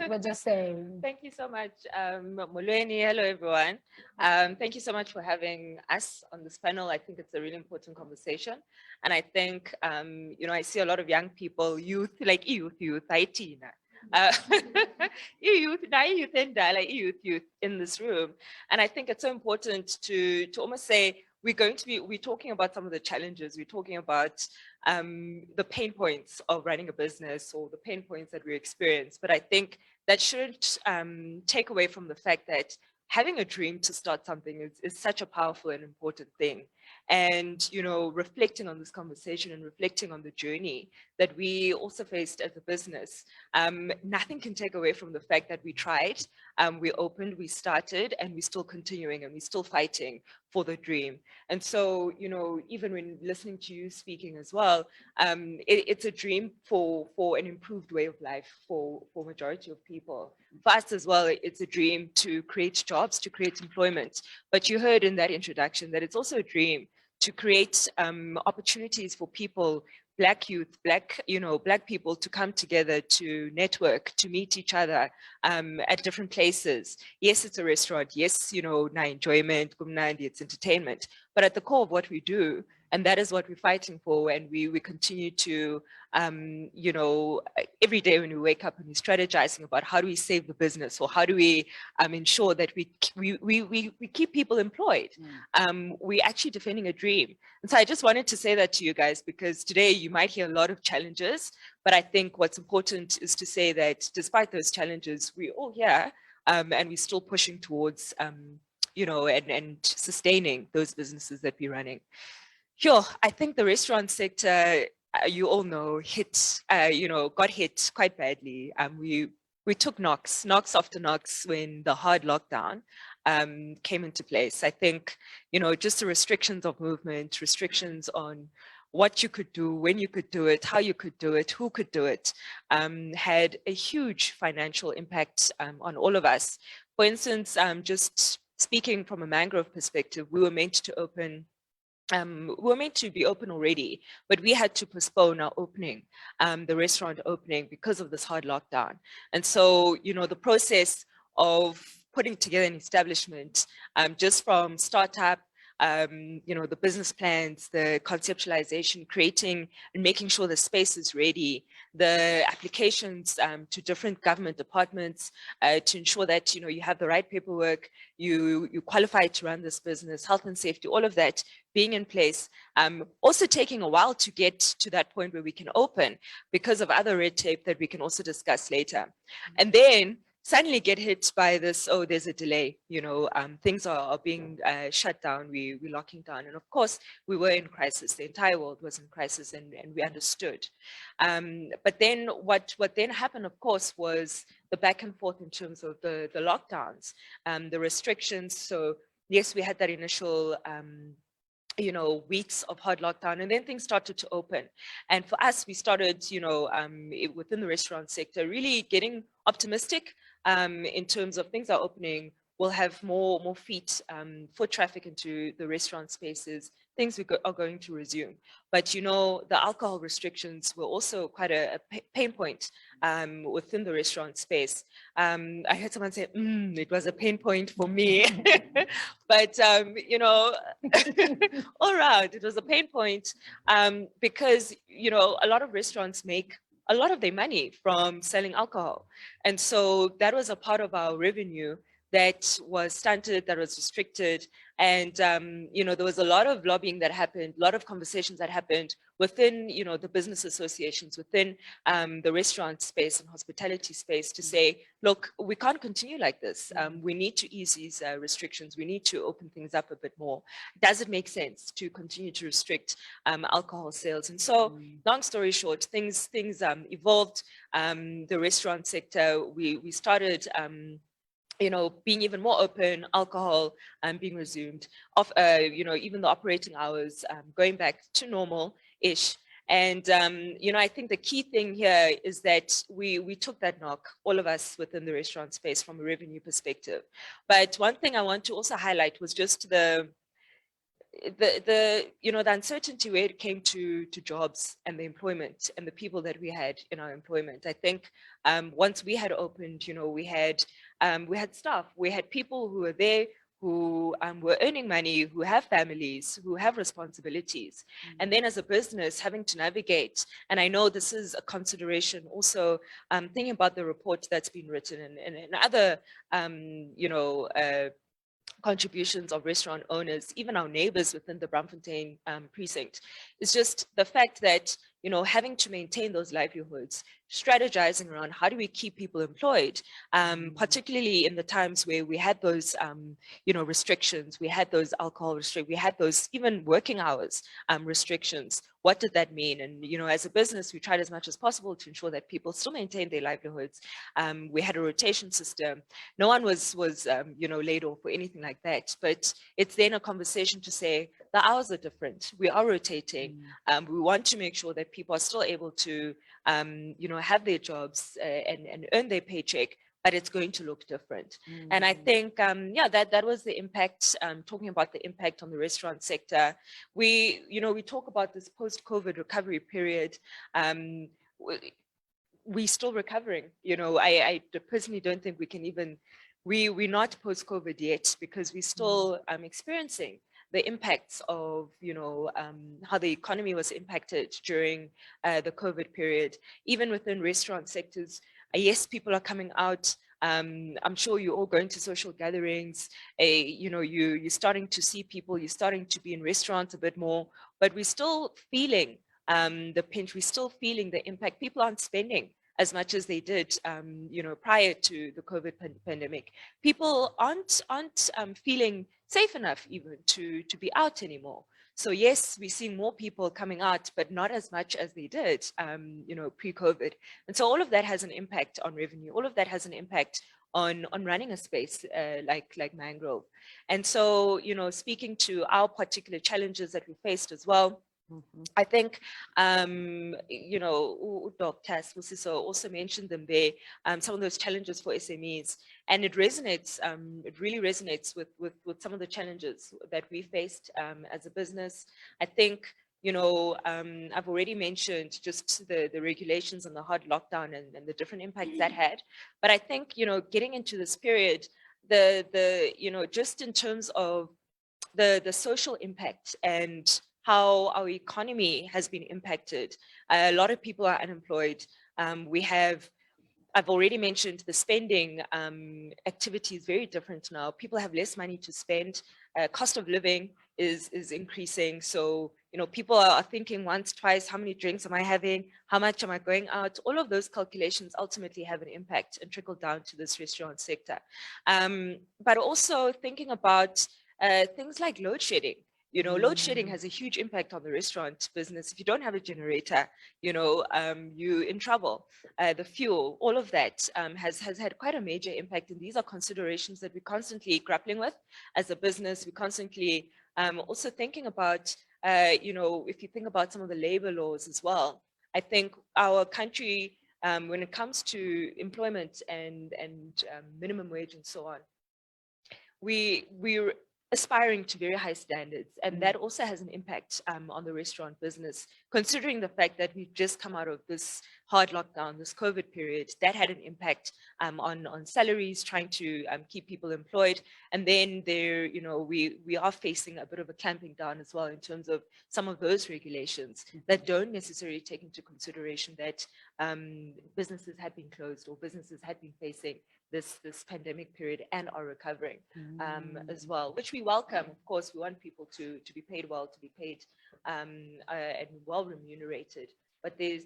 we're just saying. Thank you so much, Molweni. Hello, everyone. Thank you so much for having us on this panel. I think it's a really important conversation. And I think, I see a lot of young people, youth, youth, IT. Youth in this room. And I think it's so important to almost say, we're talking about some of the challenges, we're talking about the pain points of running a business or the pain points that we experience. But I think that shouldn't take away from the fact that having a dream to start something is such a powerful and important thing. And, reflecting on this conversation and reflecting on the journey that we also faced as a business, nothing can take away from the fact that we tried, we opened, we started, and we're still continuing and we're still fighting for the dream. And so, even when listening to you speaking as well, it's a dream for an improved way of life for majority of people. For us as well, it's a dream to create jobs, to create employment. But you heard in that introduction that it's also a dream to create opportunities for people, Black youth, Black people to come together, to network, to meet each other at different places. Yes, it's a restaurant. Yes, na enjoyment, it's entertainment. But at the core of what we do, and that is what we're fighting for, and we continue to, every day when we wake up and we're strategizing about how do we save the business, or how do we ensure that we keep people employed. We're actually defending a dream. And so I just wanted to say that to you guys, because today you might hear a lot of challenges, but I think what's important is to say that despite those challenges, we're all here and we're still pushing towards, and sustaining those businesses that we're running. Sure, I think the restaurant sector, you all know, got hit quite badly. We took knocks after knocks when the hard lockdown came into place. I think, just the restrictions of movement, restrictions on what you could do, when you could do it, how you could do it, who could do it, had a huge financial impact on all of us. For instance, just speaking from a Mangrove perspective, we were meant to be open already, but we had to postpone our opening, the restaurant opening, because of this hard lockdown. And so, the process of putting together an establishment, just from startup, the business plans, the conceptualization, creating and making sure the space is ready, the applications to different government departments to ensure that you have the right paperwork, you qualify to run this business, health and safety, all of that being in place. Also taking a while to get to that point where we can open because of other red tape that we can also discuss later. And then suddenly get hit by this, oh, there's a delay, things are being shut down, we're locking down. And of course, we were in crisis. The entire world was in crisis, and we understood. But then what then happened, of course, was the back and forth in terms of the lockdowns, the restrictions. So yes, we had that initial weeks of hard lockdown, and then things started to open. And for us, we started, within the restaurant sector, really getting optimistic in terms of things are opening. We'll have more foot traffic into the restaurant spaces. Things are going to resume. But, the alcohol restrictions were also quite a pain point within the restaurant space. I heard someone say, it was a pain point for me. But, all right, it was a pain point because, a lot of restaurants make a lot of their money from selling alcohol. And so that was a part of our revenue that was stunted, that was restricted. And, there was a lot of lobbying that happened, a lot of conversations that happened within, the business associations, within the restaurant space and hospitality space to say, look, we can't continue like this. We need to ease these restrictions. We need to open things up a bit more. Does it make sense to continue to restrict alcohol sales? And so, long story short, things evolved. The restaurant sector, we started being even more open, alcohol being resumed, even the operating hours going back to normal-ish. And, I think the key thing here is that we took that knock, all of us within the restaurant space, from a revenue perspective. But one thing I want to also highlight was just the uncertainty where it came to jobs and the employment and the people that we had in our employment. I think once we had opened, we had staff, we had people who were there who were earning money, who have families, who have responsibilities. And then as a business, having to navigate, and I know this is a consideration also, thinking about the report that's been written and other, contributions of restaurant owners, even our neighbors within the Braamfontein precinct. It's just the fact that, having to maintain those livelihoods, strategizing around how do we keep people employed, particularly in the times where we had those, restrictions, we had those alcohol restrictions, we had those even working hours restrictions. What did that mean? And, as a business, we tried as much as possible to ensure that people still maintain their livelihoods. We had a rotation system. No one was laid off or anything like that. But it's then a conversation to say, the hours are different. We are rotating. We want to make sure that people are still able to, have their jobs and earn their paycheck, but it's going to look different. And I think, that was the impact, talking about the impact on the restaurant sector. We talk about this post-COVID recovery period. We're still recovering. I personally don't think we can even, we're not post-COVID yet, because we're still experiencing the impacts of, how the economy was impacted during the COVID period. Even within restaurant sectors, yes, people are coming out. I'm sure you're all going to social gatherings. You're starting to see people, you're starting to be in restaurants a bit more, but we're still feeling the pinch, we're still feeling the impact. People aren't spending as much as they did, prior to the COVID pandemic. People aren't feeling safe enough even to be out anymore. So yes, we're seeing more people coming out, but not as much as they did, pre-COVID. And so all of that has an impact on revenue. All of that has an impact on running a space like Mangrove. And so, speaking to our particular challenges that we faced as well, I think, Dr. Siso also mentioned them there, some of those challenges for SMEs, and it resonates, it really resonates with some of the challenges that we faced as a business. I think, I've already mentioned just the regulations and the hard lockdown and the different impacts that had. But I think, getting into this period, just in terms of the social impact and how our economy has been impacted. A lot of people are unemployed. I've already mentioned the spending activity is very different now. People have less money to spend. Cost of living is increasing. So, people are thinking once, twice, how many drinks am I having? How much am I going out? All of those calculations ultimately have an impact and trickle down to this restaurant sector. But also thinking about things like load shedding. Load shedding has a huge impact on the restaurant business. If you don't have a generator, you're in trouble. The fuel, all of that has had quite a major impact. And these are considerations that we're constantly grappling with as a business. We're constantly also thinking about, if you think about some of the labor laws as well, I think our country, when it comes to employment and minimum wage and so on, we're aspiring to very high standards, and that also has an impact on the restaurant business, considering the fact that we've just come out of this hard lockdown, this COVID period. That had an impact on salaries, trying to keep people employed. And then there, we are facing a bit of a clamping down as well in terms of some of those regulations that don't necessarily take into consideration that businesses had been closed or businesses had been facing this pandemic period and are recovering as well, which we welcome. Of course, we want people to be paid well, to be paid and well remunerated. But there's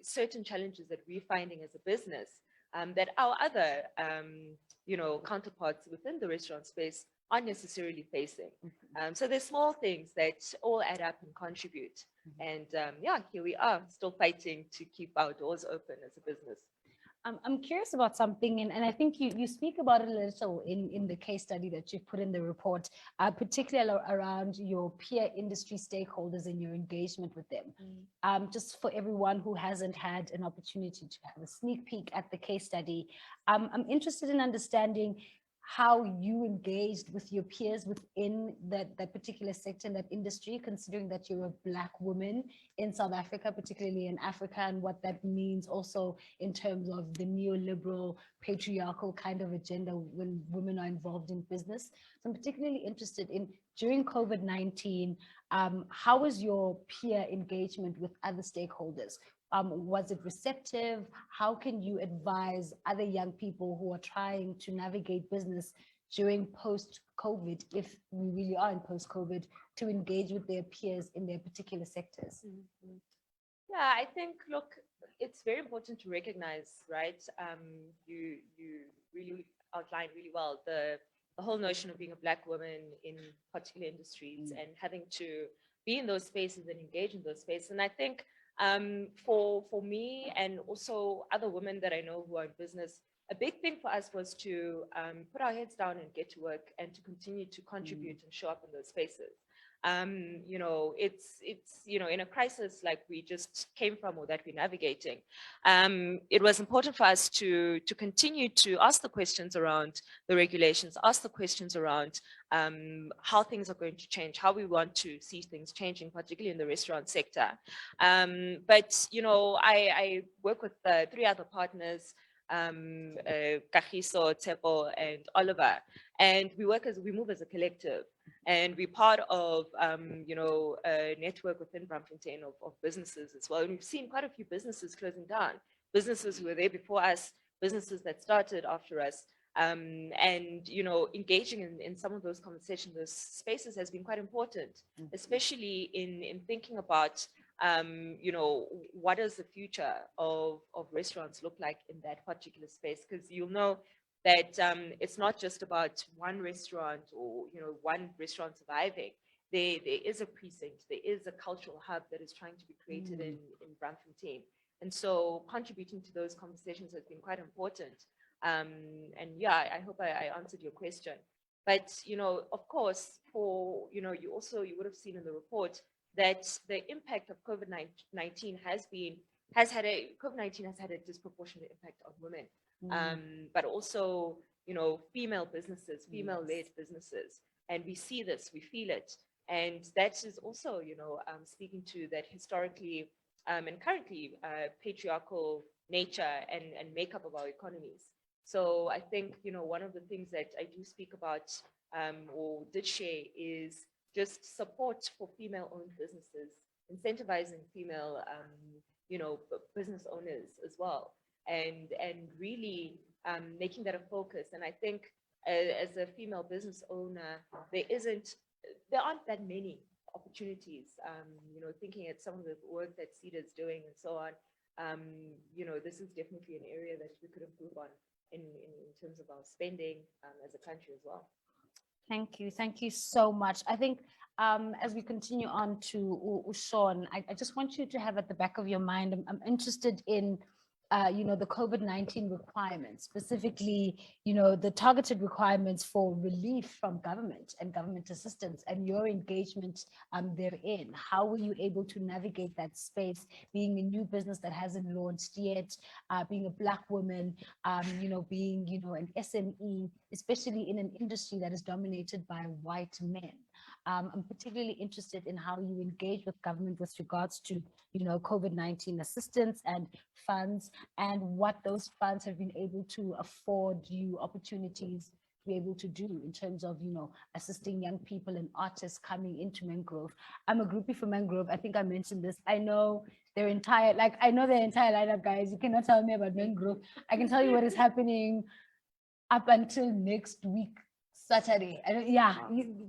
certain challenges that we're finding as a business that our other counterparts within the restaurant space aren't necessarily facing. So there's small things that all add up and contribute. And here we are, still fighting to keep our doors open as a business. I'm curious about something, and I think you speak about it a little in the case study that you've put in the report, particularly around your peer industry stakeholders and your engagement with them. Just for everyone who hasn't had an opportunity to have a sneak peek at the case study, I'm interested in understanding how you engaged with your peers within that particular sector and that industry, considering that you're a Black woman in South Africa, particularly in Africa, and what that means also in terms of the neoliberal, patriarchal kind of agenda when women are involved in business. So I'm particularly interested in, during COVID-19, how was your peer engagement with other stakeholders? Was it receptive? How can you advise other young people who are trying to navigate business during post-COVID, if we really are in post-COVID, to engage with their peers in their particular sectors? Yeah, I think, look, it's very important to recognize, right? You really outlined really well the whole notion of being a Black woman in particular industries and having to be in those spaces and engage in those spaces. And I think for me and also other women that I know who are in business, a big thing for us was to put our heads down and get to work and to continue to contribute and show up in those spaces. It's in a crisis like we just came from or that we're navigating, it was important for us to continue to ask the questions around the regulations, ask the questions around how things are going to change, how we want to see things changing, particularly in the restaurant sector. But I work with 3 other partners, Kagiso, Tepo, and Oliver, and we move as a collective, and we're part of a network within Braamfontein of businesses as well. And we've seen quite a few businesses closing down, businesses who were there before us, businesses that started after us, and engaging in some of those conversations, those spaces has been quite important, especially in thinking about what does the future of restaurants look like in that particular space? Because you'll know that it's not just about one restaurant or one restaurant surviving. There is a precinct, there is a cultural hub that is trying to be created in Braamfontein. And so contributing to those conversations has been quite important. And yeah, I hope I answered your question. But of course, for you would have seen in the report that the impact of COVID-19 has had a disproportionate impact on women, but also female businesses, female-led businesses, and we see this, we feel it, and that is also speaking to that historically and currently patriarchal nature and makeup of our economies. So I think, one of the things that I do speak about or did share is just support for female-owned businesses, incentivizing female, business owners as well, and really making that a focus. And I think as a female business owner, there aren't that many opportunities, thinking at some of the work that CEDA's doing and so on. This is definitely an area that we could improve on in terms of our spending as a country as well. Thank you. Thank you so much. I think as we continue on to Sean, I just want you to have at the back of your mind, I'm interested in the COVID-19 requirements, specifically, the targeted requirements for relief from government and government assistance and your engagement therein. How were you able to navigate that space, being a new business that hasn't launched yet, being a Black woman, being, an SME, especially in an industry that is dominated by white men? I'm particularly interested in how you engage with government with regards to, COVID-19 assistance and funds, and what those funds have been able to afford you opportunities to be able to do in terms of, assisting young people and artists coming into Mangrove. I'm a groupie for Mangrove. I think I mentioned this. I know their entire lineup, guys. You cannot tell me about Mangrove. I can tell you what is happening up until next week, Saturday.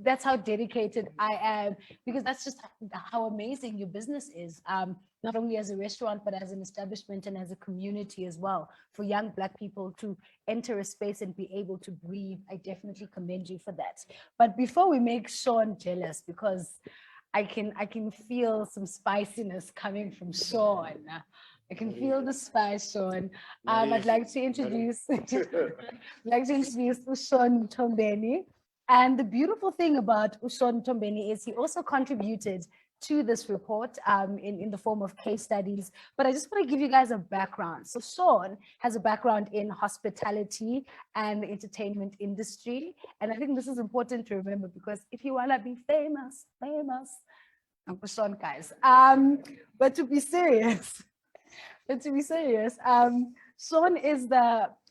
That's how dedicated I am, because that's just how amazing your business is, not only as a restaurant, but as an establishment and as a community as well. For young Black people to enter a space and be able to breathe, I definitely commend you for that. But before we make Sean jealous, because I can feel some spiciness coming from Sean. I can feel the spice, Sean. I'd like to introduce Sean Tombeni. And the beautiful thing about Sean Tombeni is he also contributed to this report in the form of case studies. But I just want to give you guys a background. So Sean has a background in hospitality and the entertainment industry. And I think this is important to remember, because if you want to be famous, Uncle Sean, guys. But to be serious, Sean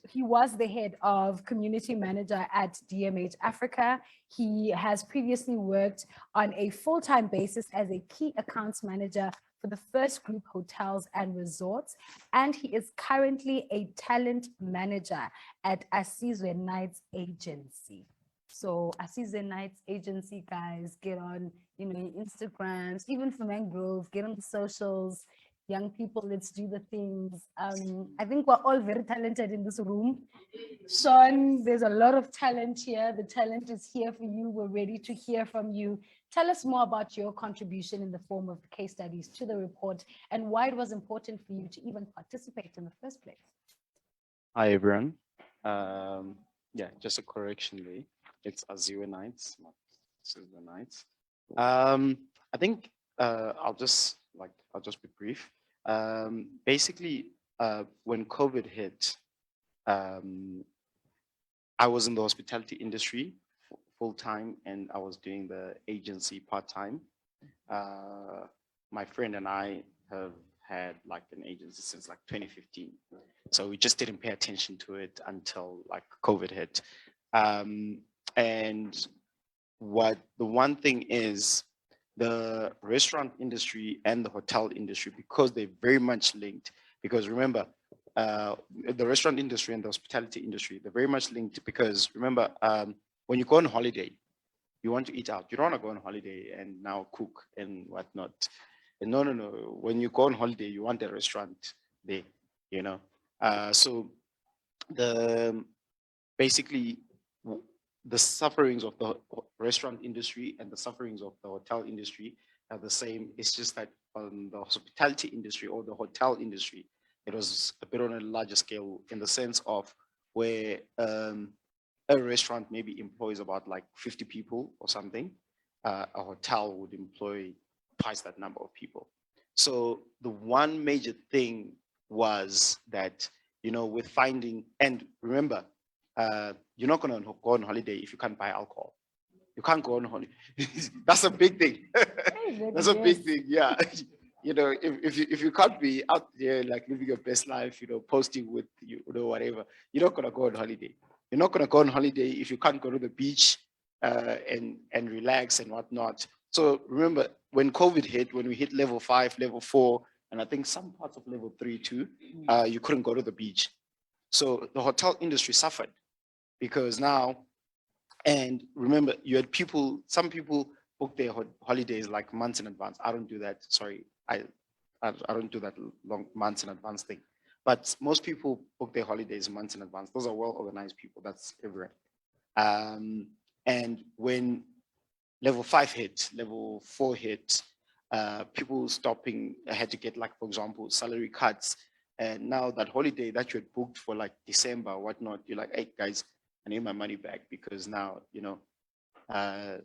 he was the head of community manager at DMH Africa. He has previously worked on a full-time basis as a key accounts manager for the First Group Hotels and Resorts, and he is currently a talent manager at Asizwe Nights Agency. So Asizwe Nights Agency, guys, get on, Instagrams, even for Mangrove, get on the socials. Young people, let's do the things. I think we're all very talented in this room. Sean, there's a lot of talent here. The talent is here for you. We're ready to hear from you. Tell us more about your contribution in the form of case studies to the report, and why it was important for you to even participate in the first place. Hi, everyone. Just a correction, Lee. It's Asizwe Nights, not Asizwe Nights. I think I'll just be brief. Basically, when COVID hit, I was in the hospitality industry full-time, and I was doing the agency part-time. My friend and I have had like an agency since like 2015. So we just didn't pay attention to it until like COVID hit. And what the one thing is, the restaurant industry and the hotel industry, because they're very much linked, because remember, the restaurant industry and the hospitality industry, they're very much linked, because remember, when you go on holiday, you want to eat out. You don't want to go on holiday and now cook and whatnot. And no. When you go on holiday, you want a restaurant there, So basically, the sufferings of the restaurant industry and the sufferings of the hotel industry are the same. It's just that on the hospitality industry or the hotel industry, it was a bit on a larger scale, in the sense of where a restaurant maybe employs about like 50 people or something. A hotel would employ twice that number of people. So the one major thing was that, with finding, and remember, you're not going to go on holiday if you can't buy alcohol. You can't go on holiday. That's a big thing. That's a big thing, yeah. you know, if you can't be out there like living your best life, you know, posting with you know whatever, you're not gonna go on holiday. You're not gonna go on holiday if you can't go to the beach and relax and whatnot. So remember, when COVID hit, when we hit level 5, level 4, and I think some parts of level 3 too, you couldn't go to the beach. So the hotel industry suffered because now, and remember, you had people, some people book their holidays like months in advance. I don't do that. Sorry, I don't do that long months in advance thing. But most people book their holidays months in advance. Those are well-organized people. That's everywhere. And when level 5 hit, level 4 hit, people stopping had to get, like, for example, salary cuts. And now that holiday that you had booked for like December or whatnot, you're like, hey guys, I need my money back because now, you know,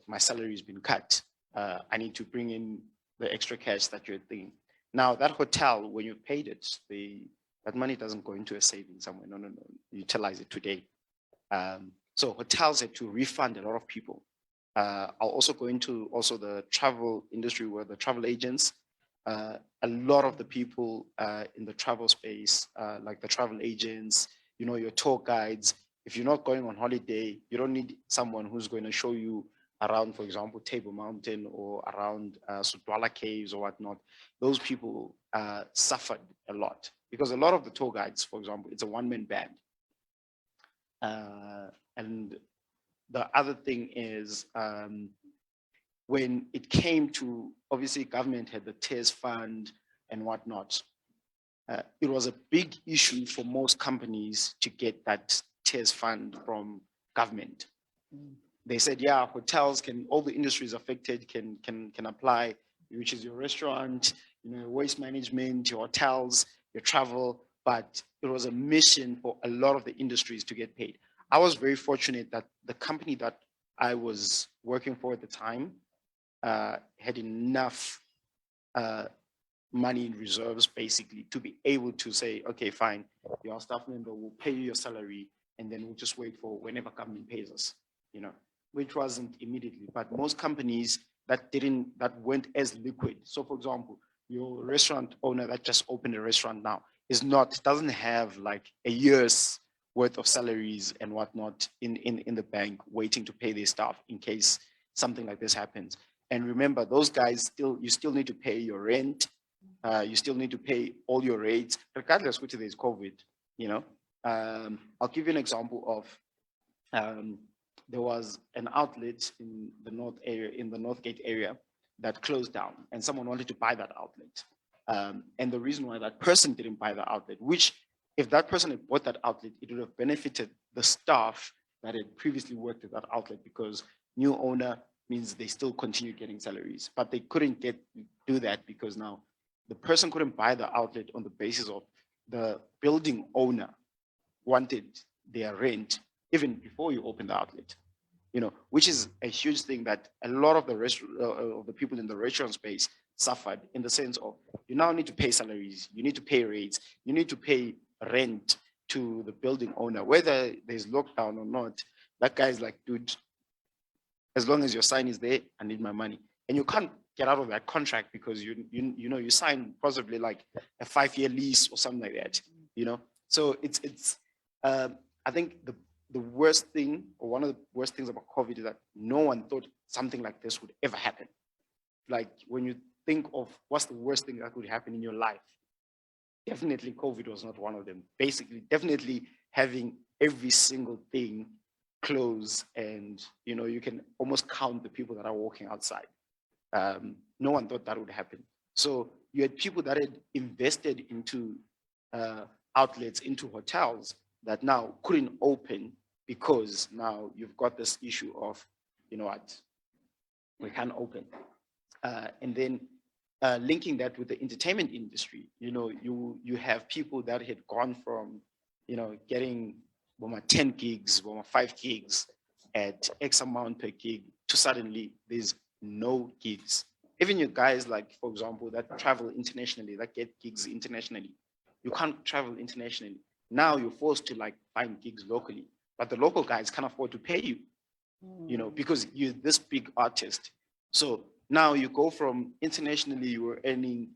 my salary has been cut. I need to bring in the extra cash that you're thinking. Now that hotel, when you paid it, that money doesn't go into a saving somewhere. No. Utilize it today. So hotels had to refund a lot of people. I'll also go into also the travel industry where the travel agents, a lot of the people in the travel space, like the travel agents, you know, your tour guides. If you're not going on holiday, you don't need someone who's going to show you around, for example, Table Mountain or around Sudwala Caves or whatnot. Those people suffered a lot because a lot of the tour guides, for example, it's a one-man band. And the other thing is when it came to, obviously government had the TERS fund and whatnot, it was a big issue for most companies to get that TERS fund from government. They said, yeah, hotels can, all the industries affected can apply, which is your restaurant, you know, waste management, your hotels, your travel, but it was a mission for a lot of the industries to get paid. I was very fortunate that the company that I was working for at the time had enough money in reserves basically to be able to say, okay, fine, your staff member will pay you your salary and then we'll just wait for whenever government pays us, you know, which wasn't immediately, but most companies that weren't as liquid. So for example, your restaurant owner that just opened a restaurant now doesn't have like a year's worth of salaries and whatnot in the bank waiting to pay their staff in case something like this happens. And remember, those guys you still need to pay your rent, you still need to pay all your rates, regardless which there's COVID, you know. I'll give you an example of, there was an outlet in the Northgate area that closed down and someone wanted to buy that outlet. And the reason why that person didn't buy the outlet, which if that person had bought that outlet, it would have benefited the staff that had previously worked at that outlet because new owner means they still continue getting salaries, but they couldn't do that because now the person couldn't buy the outlet on the basis of the building owner wanted their rent even before you open the outlet, you know, which is a huge thing that a lot of the people in the restaurant space suffered in the sense of you now need to pay salaries, you need to pay rates, you need to pay rent to the building owner, whether there's lockdown or not. That guy's like, dude, as long as your sign is there, I need my money. And you can't get out of that contract because you sign possibly like a 5-year lease or something like that, you know. So it's I think the worst thing, or one of the worst things about COVID is that no one thought something like this would ever happen. Like when you think of what's the worst thing that could happen in your life, definitely COVID was not one of them. Basically, definitely having every single thing close and, you know, you can almost count the people that are walking outside. No one thought that would happen. So you had people that had invested into outlets, into hotels that now couldn't open because now you've got this issue of, you know what, we can't open. And then linking that with the entertainment industry, you know, you have people that had gone from, you know, getting 10 gigs, 5 gigs at X amount per gig to suddenly there's no gigs. Even you guys like, for example, that travel internationally, that get gigs internationally, you can't travel internationally. Now you're forced to like find gigs locally, but the local guys can't afford to pay you, you know, because you're this big artist. So now you go from internationally, you were earning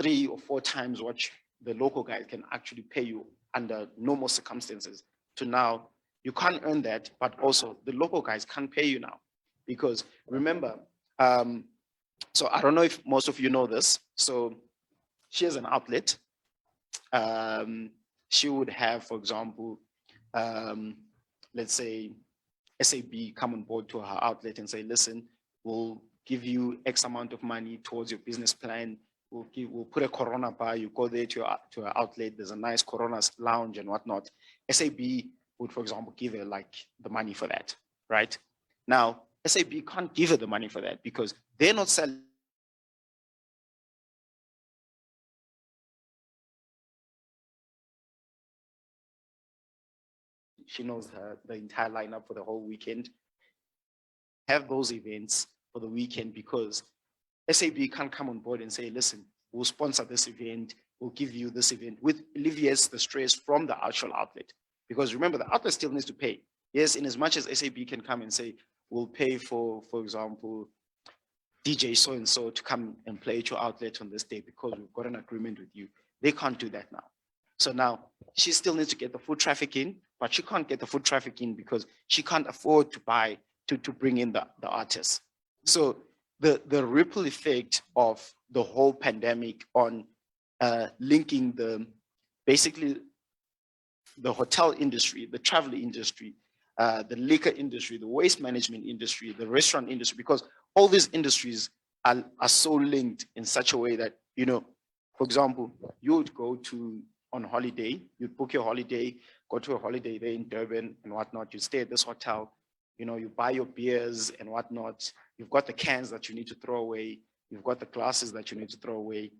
3 or 4 times what the local guy can actually pay you under normal circumstances, to now you can't earn that, but also the local guys can't pay you now. Because remember, so I don't know if most of you know this. So she has an outlet. She would have, for example, let's say SAB come on board to her outlet and say, listen, we'll give you X amount of money towards your business plan. We'll put a Corona bar, you go there to our outlet, there's a nice Corona lounge and whatnot. SAB would, for example, give her like the money for that, right? Now, SAB can't give her the money for that because they're not selling. She knows the entire lineup for the whole weekend. Have those events for the weekend because SAB can't come on board and say, listen, we'll sponsor this event, we'll give you this event, which alleviates the stress from the actual outlet. Because remember, the outlet still needs to pay. Yes, in as much as SAB can come and say, we'll pay for example, DJ so-and-so to come and play at your outlet on this day because we've got an agreement with you. They can't do that now. So now she still needs to get the foot traffic in, but she can't get the foot traffic in because she can't afford to buy, to bring in the artists. So the ripple effect of the whole pandemic on linking basically the hotel industry, the travel industry, the liquor industry, the waste management industry, the restaurant industry, because all these industries are so linked in such a way that, you know, for example, you would go on holiday, you'd book your holiday, go to a holiday there in Durban and whatnot, you stay at this hotel, you know, you buy your beers and whatnot, you've got the cans that you need to throw away, you've got the glasses that you need to throw away.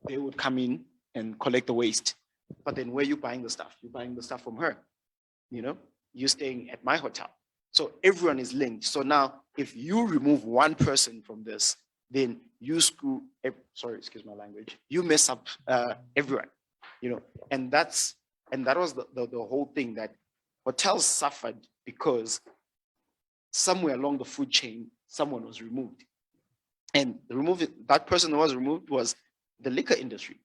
They would come in and collect the waste. But then where are you buying the stuff? You're buying the stuff from her, you know? You're staying at my hotel. So everyone is linked. So now if you remove one person from this, then you screw, sorry, excuse my language, you mess up everyone, you know? And that was the whole thing, that hotels suffered because somewhere along the food chain, someone was removed. And that person who was removed was the liquor industry.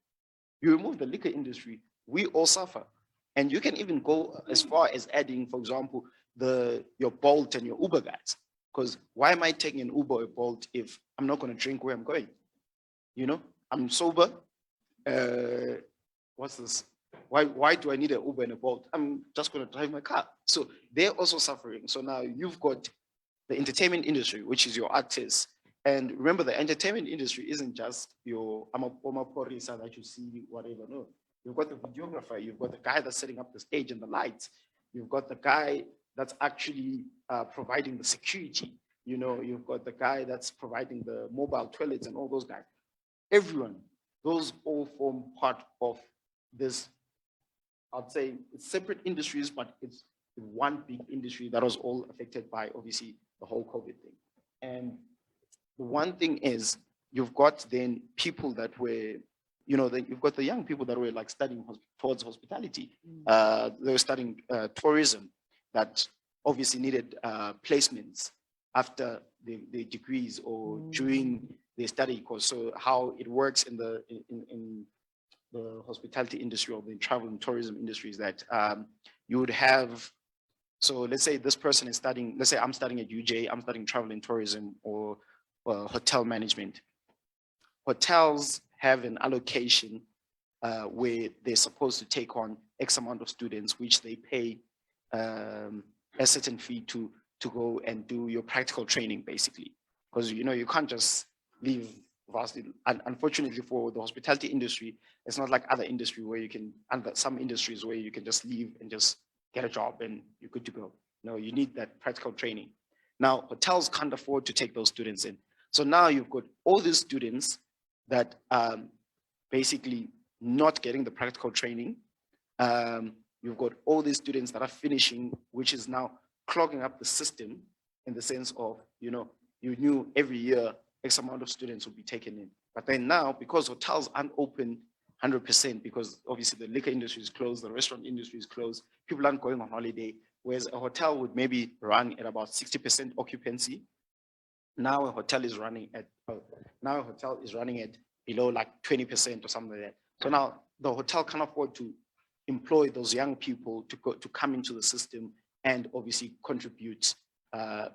You remove the liquor industry, we all suffer. And you can even go as far as adding, for example, your Bolt and your Uber guys. Because why am I taking an Uber or a Bolt if I'm not going to drink where I'm going? You know, I'm sober. What's this? Why do I need an Uber and a Bolt? I'm just going to drive my car. So they're also suffering. So now you've got the entertainment industry, which is your artists. And remember, the entertainment industry isn't just your Amaporisa that you see, whatever. No, you've got the videographer, you've got the guy that's setting up the stage and the lights, you've got the guy that's actually providing the security, you know, you've got the guy that's providing the mobile toilets and all those guys. Everyone, those all form part of this, I'd say it's separate industries, but it's one big industry that was all affected by, obviously, the whole COVID thing. And the one thing is, you've got then people that were, you know, you've got the young people that were like studying towards hospitality. They were studying tourism, that obviously needed placements after the degrees or during their study course. So how it works in the hospitality industry or the travel and tourism industry is that you would have, so let's say this person is studying, let's say I'm studying at UJ, I'm studying travel and tourism or hotel management. Hotels have an allocation where they're supposed to take on X amount of students, which they pay a certain fee to go and do your practical training, basically. Because, you know, you can't just leave vastly. Unfortunately for the hospitality industry, it's not like other industry where you can, under some industries where you can just leave and just get a job and you're good to go. No, you need that practical training. Now, hotels can't afford to take those students in. So now you've got all these students that basically not getting the practical training. You've got all these students that are finishing, which is now clogging up the system in the sense of, you know, you knew every year X amount of students will be taken in. But then now, because hotels aren't open 100%, because obviously the liquor industry is closed, the restaurant industry is closed, people aren't going on holiday, whereas a hotel would maybe run at about 60% occupancy. Now a hotel is running at below like 20% or something like that. So now the hotel can't afford to employ those young people to come into the system and obviously contribute, to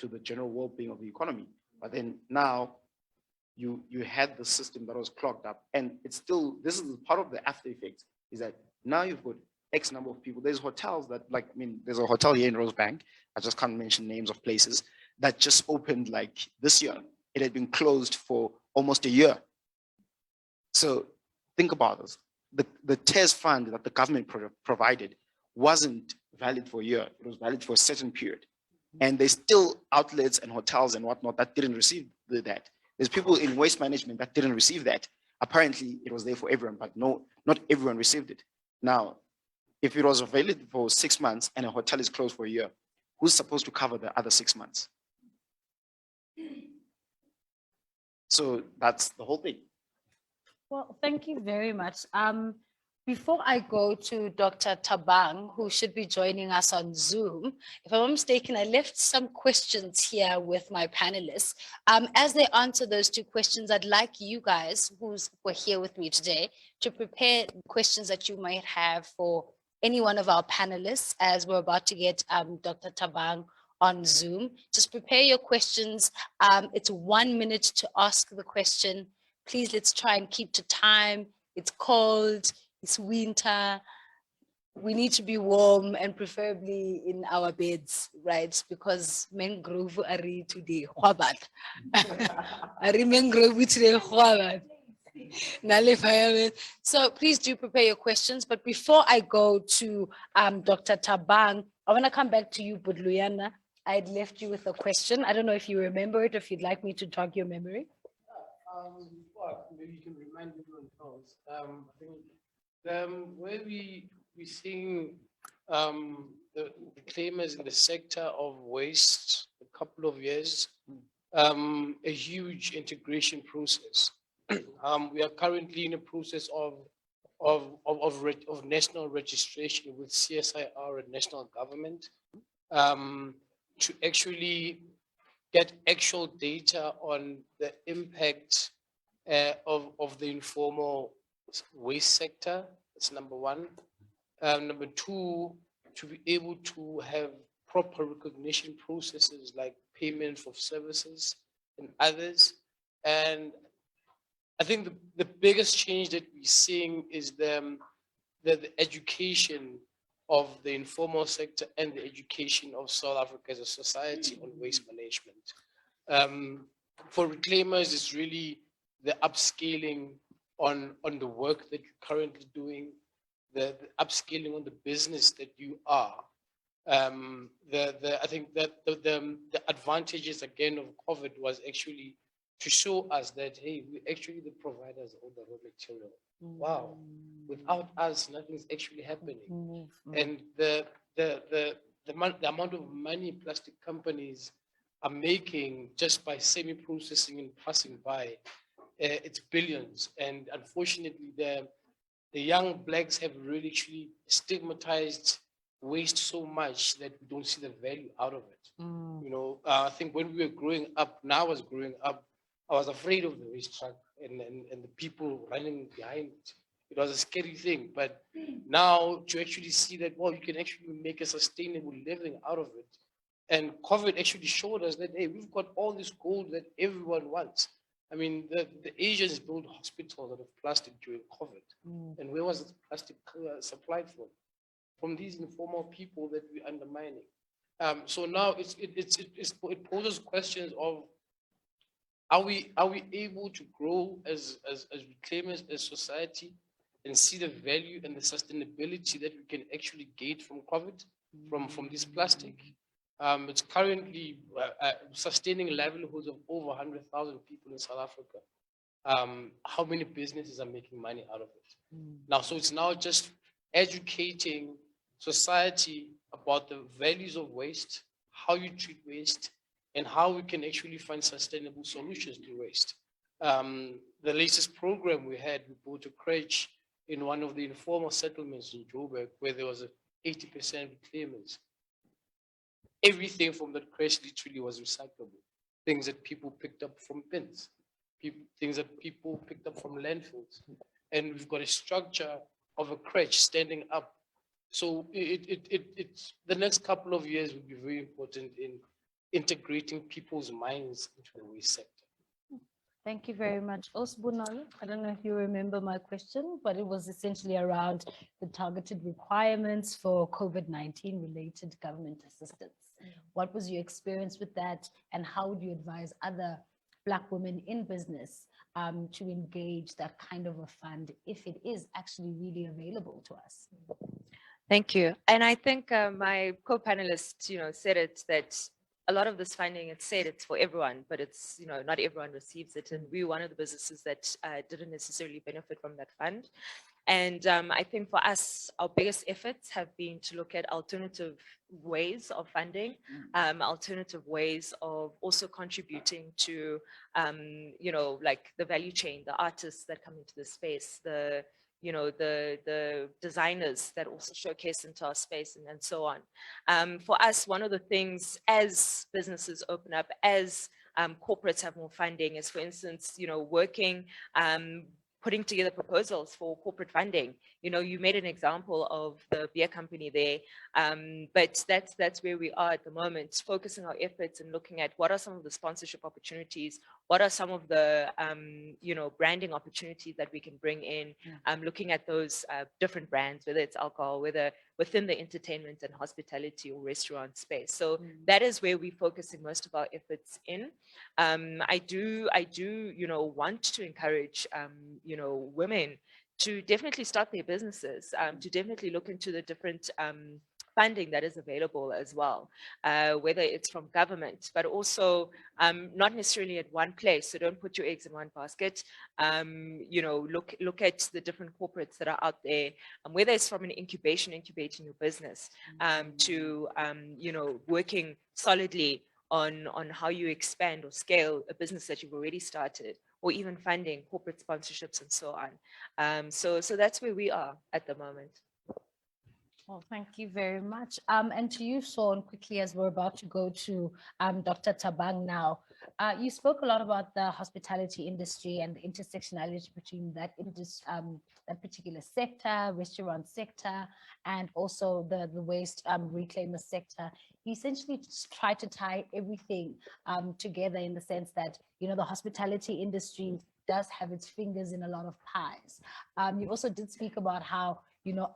the general well-being of the economy. But then now you had the system that was clogged up, and it's still, this is part of the after effect, is that now you've got X number of people. There's hotels that, like, I mean, there's a hotel here in Rosebank, I just can't mention names of places, that just opened like this year. It had been closed for almost a year. So think about this. The TES fund that the government provided wasn't valid for a year. It was valid for a certain period. And there's still outlets and hotels and whatnot that didn't receive that. There's people in waste management that didn't receive that. Apparently it was there for everyone, but no, not everyone received it. Now, if it was available for 6 months and a hotel is closed for a year, who's supposed to cover the other 6 months? So that's the whole thing. Well, thank you very much. Before I go to Dr. Tabang, who should be joining us on Zoom, if I'm not mistaken, I left some questions here with my panelists. As they answer those 2 questions, I'd like you guys who were here with me today to prepare questions that you might have for any one of our panelists, as we're about to get Dr. Tabang on Zoom. Just prepare your questions. It's 1 minute to ask the question. Please, let's try and keep to time. It's cold, it's winter. We need to be warm and preferably in our beds, right? Because mangrove are today. Mangrove today. So please do prepare your questions. But before I go to Dr. Tabang, I want to come back to you, Budluyana. I'd left you with a question. I don't know if you remember it, or if you'd like me to jog your memory. Maybe you can remind everyone else. I think where we're seeing the claimers in the sector of waste a couple of years, a huge integration process. We are currently in a process of national registration with CSIR and national government to actually get actual data on the impact of the informal waste sector. That's number 1. Number 2, to be able to have proper recognition processes like payment for services and others. And I think the biggest change that we're seeing is the education of the informal sector and the education of South Africa as a society on waste management. For reclaimers, it's really the upscaling on the work that you're currently doing, the upscaling on the business that you are. I think that the advantages again of COVID was actually to show us that, hey, we actually the providers of the raw material. Wow, without us, nothing's actually happening. And the amount of money plastic companies are making just by semi-processing and passing by, it's billions. And unfortunately, the young blacks have really actually stigmatized waste so much that we don't see the value out of it. You know, I think when we were growing up, when I was growing up, I was afraid of the waste truck and the people running behind it. It was a scary thing. But now to actually see that, well, you can actually make a sustainable living out of it. And COVID actually showed us that, hey, we've got all this gold that everyone wants. I mean, the Asians built hospitals out of plastic during COVID. And where was this plastic supplied from? From these informal people that we're undermining. So now it poses questions of, are we able to grow as reclaimers, as society, and see the value and the sustainability that we can actually gain from COVID, from this plastic? It's currently sustaining livelihoods of over 100,000 people in South Africa. How many businesses are making money out of it? Now, so it's now just educating society about the values of waste, how you treat waste, and how we can actually find sustainable solutions to waste. The latest program we had, we bought a crèche in one of the informal settlements in Joburg, where there was 80% reclaimers. Everything from that crèche literally was recyclable, things that people picked up from bins. things that people picked up from landfills. And we've got a structure of a crèche standing up. So it's the next couple of years will be very important in integrating people's minds into the waste sector. Thank you very much. Osbunalo, I don't know if you remember my question, but it was essentially around the targeted requirements for COVID-19 related government assistance. What was your experience with that, and how would you advise other Black women in business to engage that kind of a fund if it is actually really available to us? Thank you. And I think my co-panelists, said it, that a lot of this funding, it's said it's for everyone, but it's, not everyone receives it. And we're one of the businesses that didn't necessarily benefit from that fund. And I think for us, our biggest efforts have been to look at alternative ways of funding, alternative ways of also contributing to, like the value chain, the artists that come into the space, the designers that also showcase into our space, and so on. For us, one of the things as businesses open up, as corporates have more funding, is, for instance, working, putting together proposals for corporate funding. You made an example of the beer company there, but that's where we are at the moment, focusing our efforts and looking at what are some of the sponsorship opportunities, what are some of the branding opportunities that we can bring in, looking at those different brands, whether it's alcohol, whether within the entertainment and hospitality or restaurant space. So that is where we're focusing most of our efforts in. I do want to encourage women to definitely start their businesses, to definitely look into the different funding that is available as well, whether it's from government, but also not necessarily at one place. So don't put your eggs in one basket. Look at the different corporates that are out there, whether it's from an incubating your business, to working solidly on how you expand or scale a business that you've already started, or even funding corporate sponsorships and so on. So that's where we are at the moment. Well, thank you very much. And to you, Sean, quickly, as we're about to go to Dr. Tabang now, you spoke a lot about the hospitality industry and the intersectionality between that particular sector, restaurant sector, and also the waste reclaimer sector. You essentially try to tie everything together in the sense that, the hospitality industry does have its fingers in a lot of pies. You also did speak about how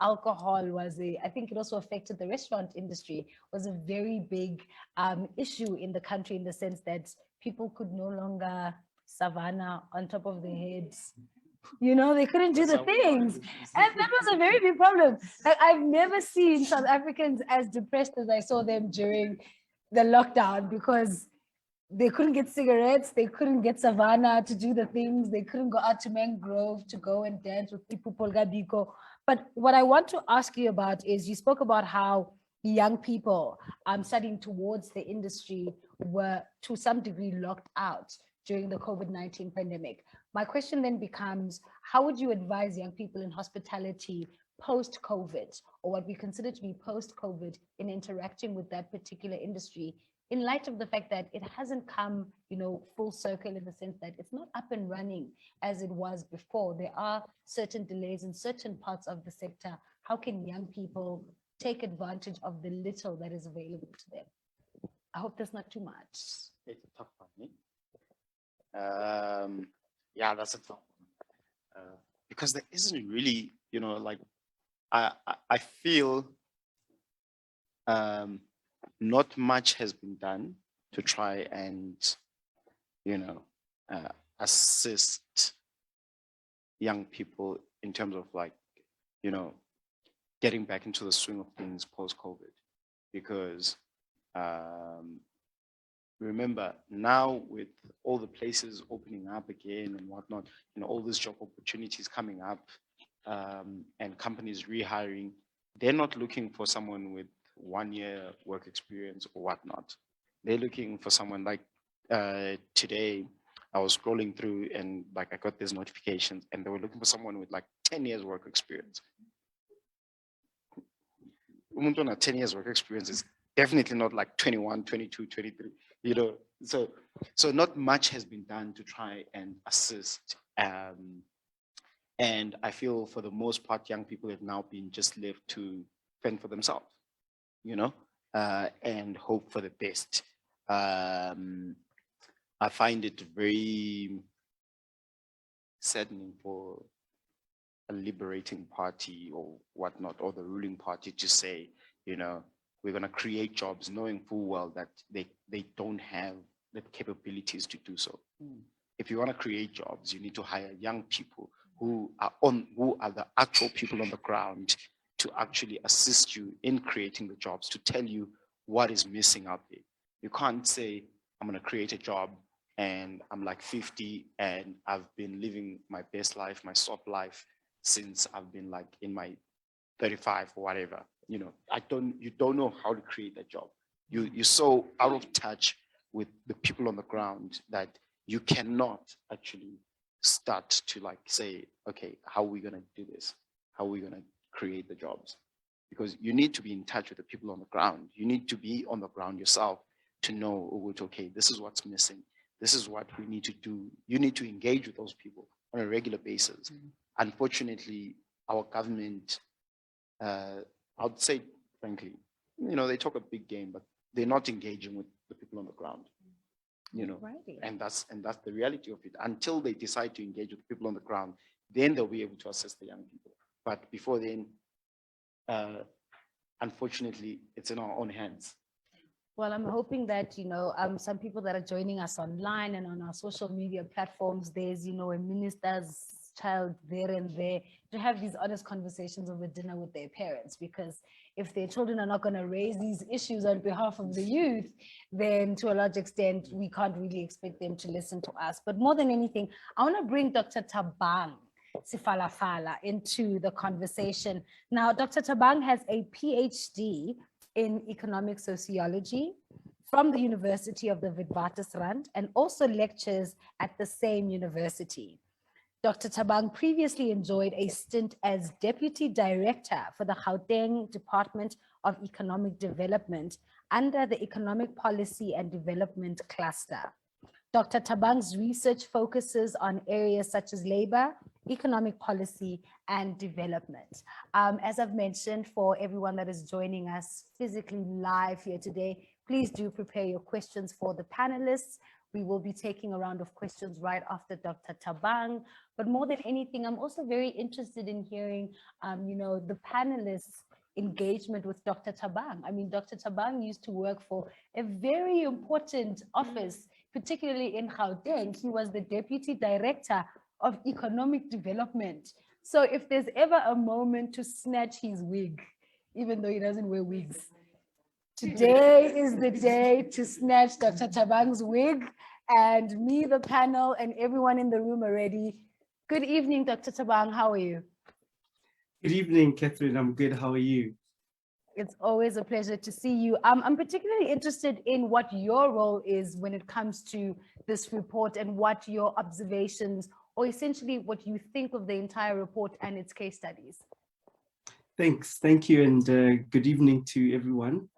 alcohol was I think it also affected the restaurant industry, was a very big issue in the country, in the sense that people could no longer savannah on top of their heads. They couldn't do the things. And that was a very big problem. Like, I've never seen South Africans as depressed as I saw them during the lockdown, because they couldn't get cigarettes, they couldn't get savannah to do the things, they couldn't go out to Mangrove to go and dance with people, Polga Biko. But what I want to ask you about is, you spoke about how young people studying towards the industry were to some degree locked out during the COVID-19 pandemic. My question then becomes, how would you advise young people in hospitality post-COVID, or what we consider to be post-COVID, in interacting with that particular industry, in light of the fact that it hasn't come, full circle, in the sense that it's not up and running as it was before? There are certain delays in certain parts of the sector. How can young people take advantage of the little that is available to them? I hope that's not too much. It's a tough one. Yeah, that's a tough one. Because there isn't really, I feel not much has been done to try and, assist young people in terms of getting back into the swing of things post-COVID. Because remember, now with all the places opening up again and whatnot, all these job opportunities coming up, and companies rehiring, they're not looking for someone with 1 year work experience or whatnot. They're looking for someone like today. I was scrolling through and I got these notifications, and they were looking for someone with 10 years work experience. Umuntu on 10 years work experience is definitely not 21, 22, 23. So not much has been done to try and assist. And I feel for the most part, young people have now been just left to fend for themselves, you know, and hope for the best. I find it very saddening for a liberating party or whatnot, or the ruling party to say, you know, we're going to create jobs knowing full well that they don't have the capabilities to do so. If you want to create jobs, you need to hire young people who are the actual people on the ground to actually assist you in creating the jobs, to tell you what is missing out there. You can't say, I'm going to create a job and I'm like 50 and I've been living my best life, my soft life, since I've been like in my 35 or whatever. You know, you don't know how to create that job. You're so out of touch with the people on the ground that you cannot actually start to like say, okay, how are we going to do this? How are we going to create the jobs? Because you need to be in touch with the people on the ground. You need to be on the ground yourself to know, oh, okay, this is what's missing. This is what we need to do. You need to engage with those people on a regular basis. Unfortunately, our government, I would say, frankly, you know, they talk a big game, but they're not engaging with the people on the ground. You know, and that's the reality of it. Until they decide to engage with people on the ground, then they'll be able to assist the young people. But before then, unfortunately, it's in our own hands. Well, I'm hoping that, you know, some people that are joining us online and on our social media platforms, there's, you know, a minister's child there and there, to have these honest conversations over dinner with their parents, because if their children are not going to raise these issues on behalf of the youth, then to a large extent, we can't really expect them to listen to us. But more than anything, I want to bring Dr. Thabang Sifalafala into the conversation. Now, Dr. Thabang has a PhD in economic sociology from the University of the Witwatersrand and also lectures at the same university. Dr. Thabang previously enjoyed a stint as Deputy Director for the Gauteng Department of Economic Development under the Economic Policy and Development Cluster. Dr. Thabang's research focuses on areas such as labor, economic policy, and development. As I've mentioned, for everyone that is joining us physically live here today, please do prepare your questions for the panelists. We will be taking a round of questions right after Dr. Thabang. But more than anything, I'm also very interested in hearing, you know, the panelists' engagement with Dr. Thabang. I mean, Dr. Thabang used to work for a very important office, particularly in Gauteng. He was the Deputy Director of Economic Development. So if there's ever a moment to snatch his wig, even though he doesn't wear wigs, today is the day to snatch Dr. Thabang's wig, and me, the panel, and everyone in the room are ready. Good evening, Dr. Thabang. How are you? Good evening, Catherine. I'm good. How are you? It's always a pleasure to see you. I'm particularly interested in what your role is when it comes to this report and what your observations, or essentially what you think of the entire report and its case studies. Thanks. Thank you. And good evening to everyone.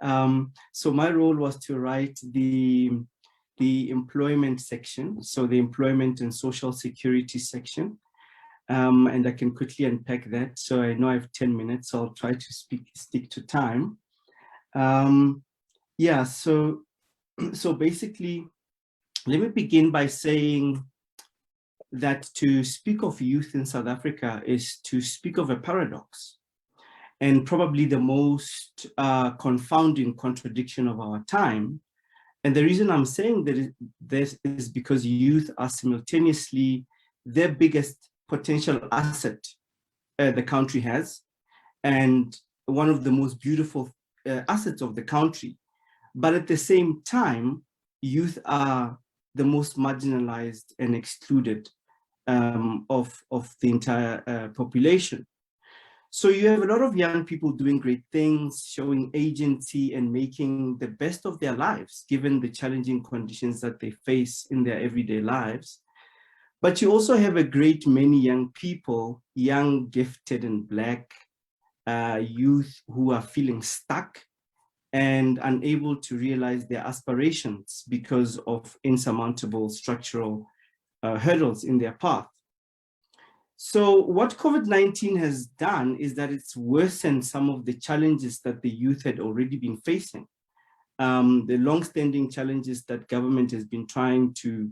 So my role was to write the employment section, so the employment and social security section. And I can quickly unpack that. So I know I have 10 minutes, so I'll try to stick to time. Yeah, so basically, let me begin by saying that to speak of youth in South Africa is to speak of a paradox, and probably the most confounding contradiction of our time. And the reason I'm saying that this is because youth are simultaneously their biggest potential asset the country has, and one of the most beautiful assets of the country. But at the same time, youth are the most marginalized and excluded of the entire population. So you have a lot of young people doing great things, showing agency and making the best of their lives, given the challenging conditions that they face in their everyday lives. But you also have a great many young people, young, gifted, and Black youth who are feeling stuck and unable to realize their aspirations because of insurmountable structural hurdles in their path. So what COVID-19 has done is that it's worsened some of the challenges that the youth had already been facing. The long-standing challenges that government has been trying to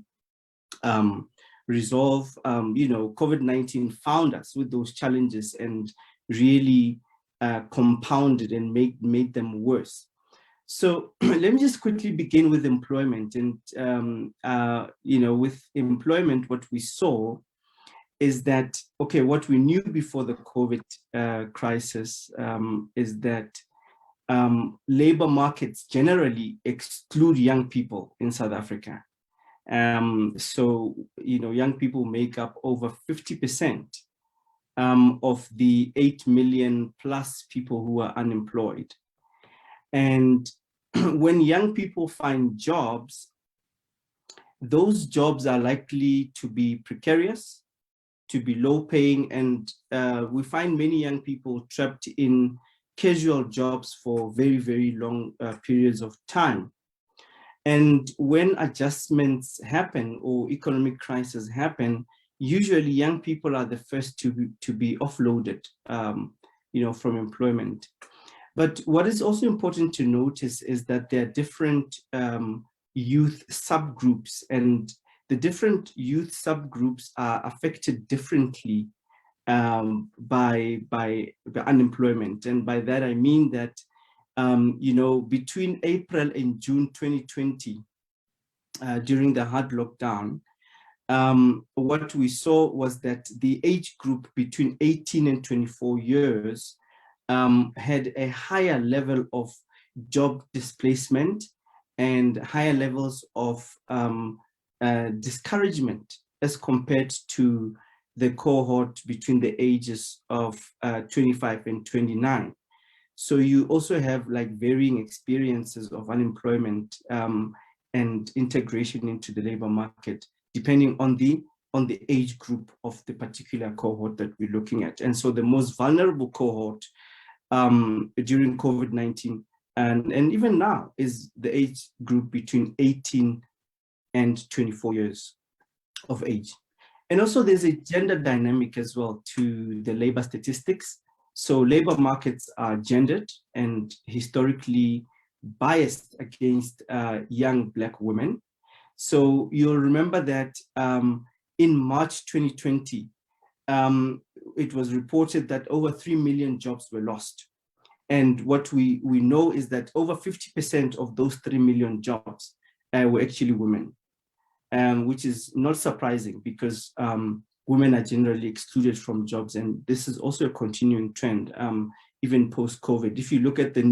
resolve, COVID-19 found us with those challenges and really compounded and made them worse. So let me just quickly begin with employment. And, with employment, what we saw is that, okay, what we knew before the COVID crisis is that labor markets generally exclude young people in South Africa. So, young people make up over 50% of the 8 million plus people who are unemployed. And when young people find jobs, those jobs are likely to be precarious, to be low paying, and we find many young people trapped in casual jobs for very, very long periods of time. And when adjustments happen or economic crises happen, usually young people are the first to be offloaded, from employment. But what is also important to notice is that there are different youth subgroups, and the different youth subgroups are affected differently by unemployment. And by that, I mean that, between April and June 2020, during the hard lockdown, what we saw was that the age group between 18 and 24 years had a higher level of job displacement and higher levels of discouragement as compared to the cohort between the ages of 25 and 29. So you also have like varying experiences of unemployment and integration into the labor market, depending on the age group of the particular cohort that we're looking at. And so the most vulnerable cohort during COVID-19 and even now is the age group between 18 and 24 years of age. And also there's a gender dynamic as well to the labor statistics. So labor markets are gendered and historically biased against young Black women. So you'll remember that in March 2020, it was reported that over 3 million jobs were lost. And what we know is that over 50% of those 3 million jobs were actually women, which is not surprising because women are generally excluded from jobs. And this is also a continuing trend, even post-COVID. If you look at the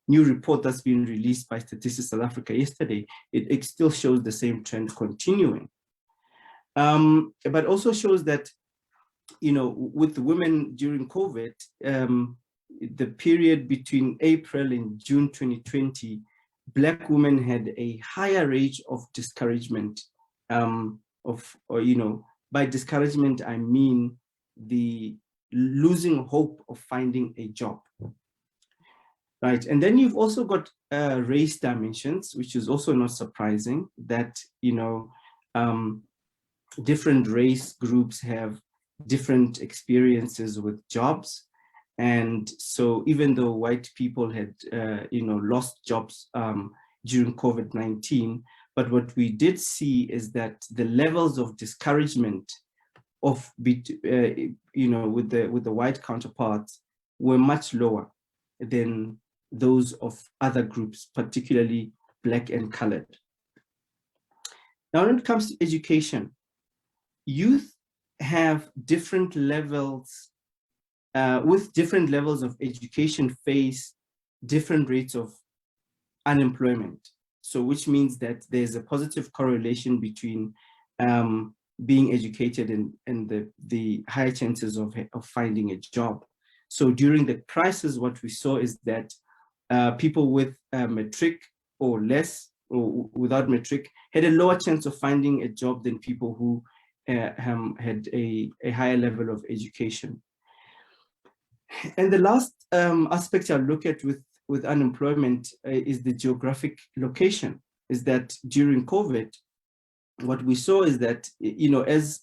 new report that's been released by Statistics South Africa yesterday, it still shows the same trend continuing. But also shows that, with women during COVID, the period between April and June 2020, Black women had a higher rate of discouragement. By discouragement, I mean the losing hope of finding a job. Right, and then you've also got race dimensions, which is also not surprising that, different race groups have different experiences with jobs. And so even though white people had, lost jobs during COVID-19, but what we did see is that the levels of discouragement of, with the white counterparts were much lower than those of other groups, particularly Black and colored. Now, when it comes to education, youth have different levels, with different levels of education, face different rates of unemployment. So which means that there's a positive correlation between being educated and the higher chances of finding a job. So during the crisis, what we saw is that people with matric or less, or without matric, had a lower chance of finding a job than people who had a higher level of education. And the last aspect I'll look at with with unemployment is the geographic location. Is that during COVID, what we saw is that, as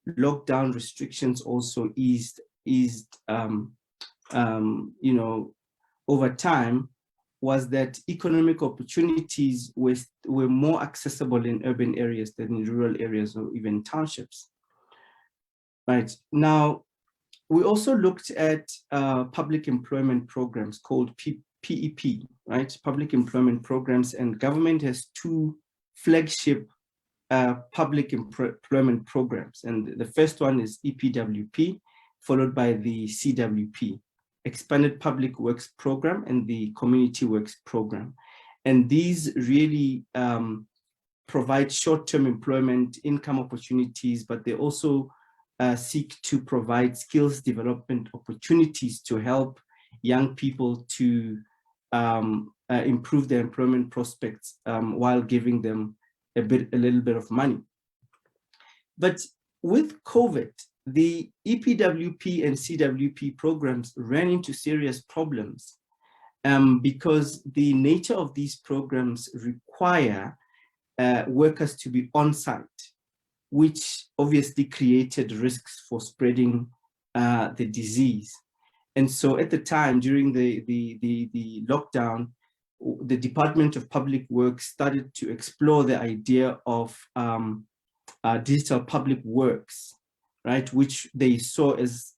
lockdown restrictions also eased, over time, was that economic opportunities were more accessible in urban areas than in rural areas or even townships. Right. Now, we also looked at public employment programs called PEP, right? Public employment programs, and government has two flagship public employment programs. And the first one is EPWP, followed by the CWP, Expanded Public Works Program, and the Community Works Program. And these really provide short-term employment, income opportunities, but they also seek to provide skills development opportunities to help young people to improve their employment prospects while giving them a little bit of money. But with COVID, the EPWP and CWP programs ran into serious problems because the nature of these programs require workers to be on site, which obviously created risks for spreading the disease. And so at the time, during the lockdown, the Department of Public Works started to explore the idea of digital public works, right, which they saw as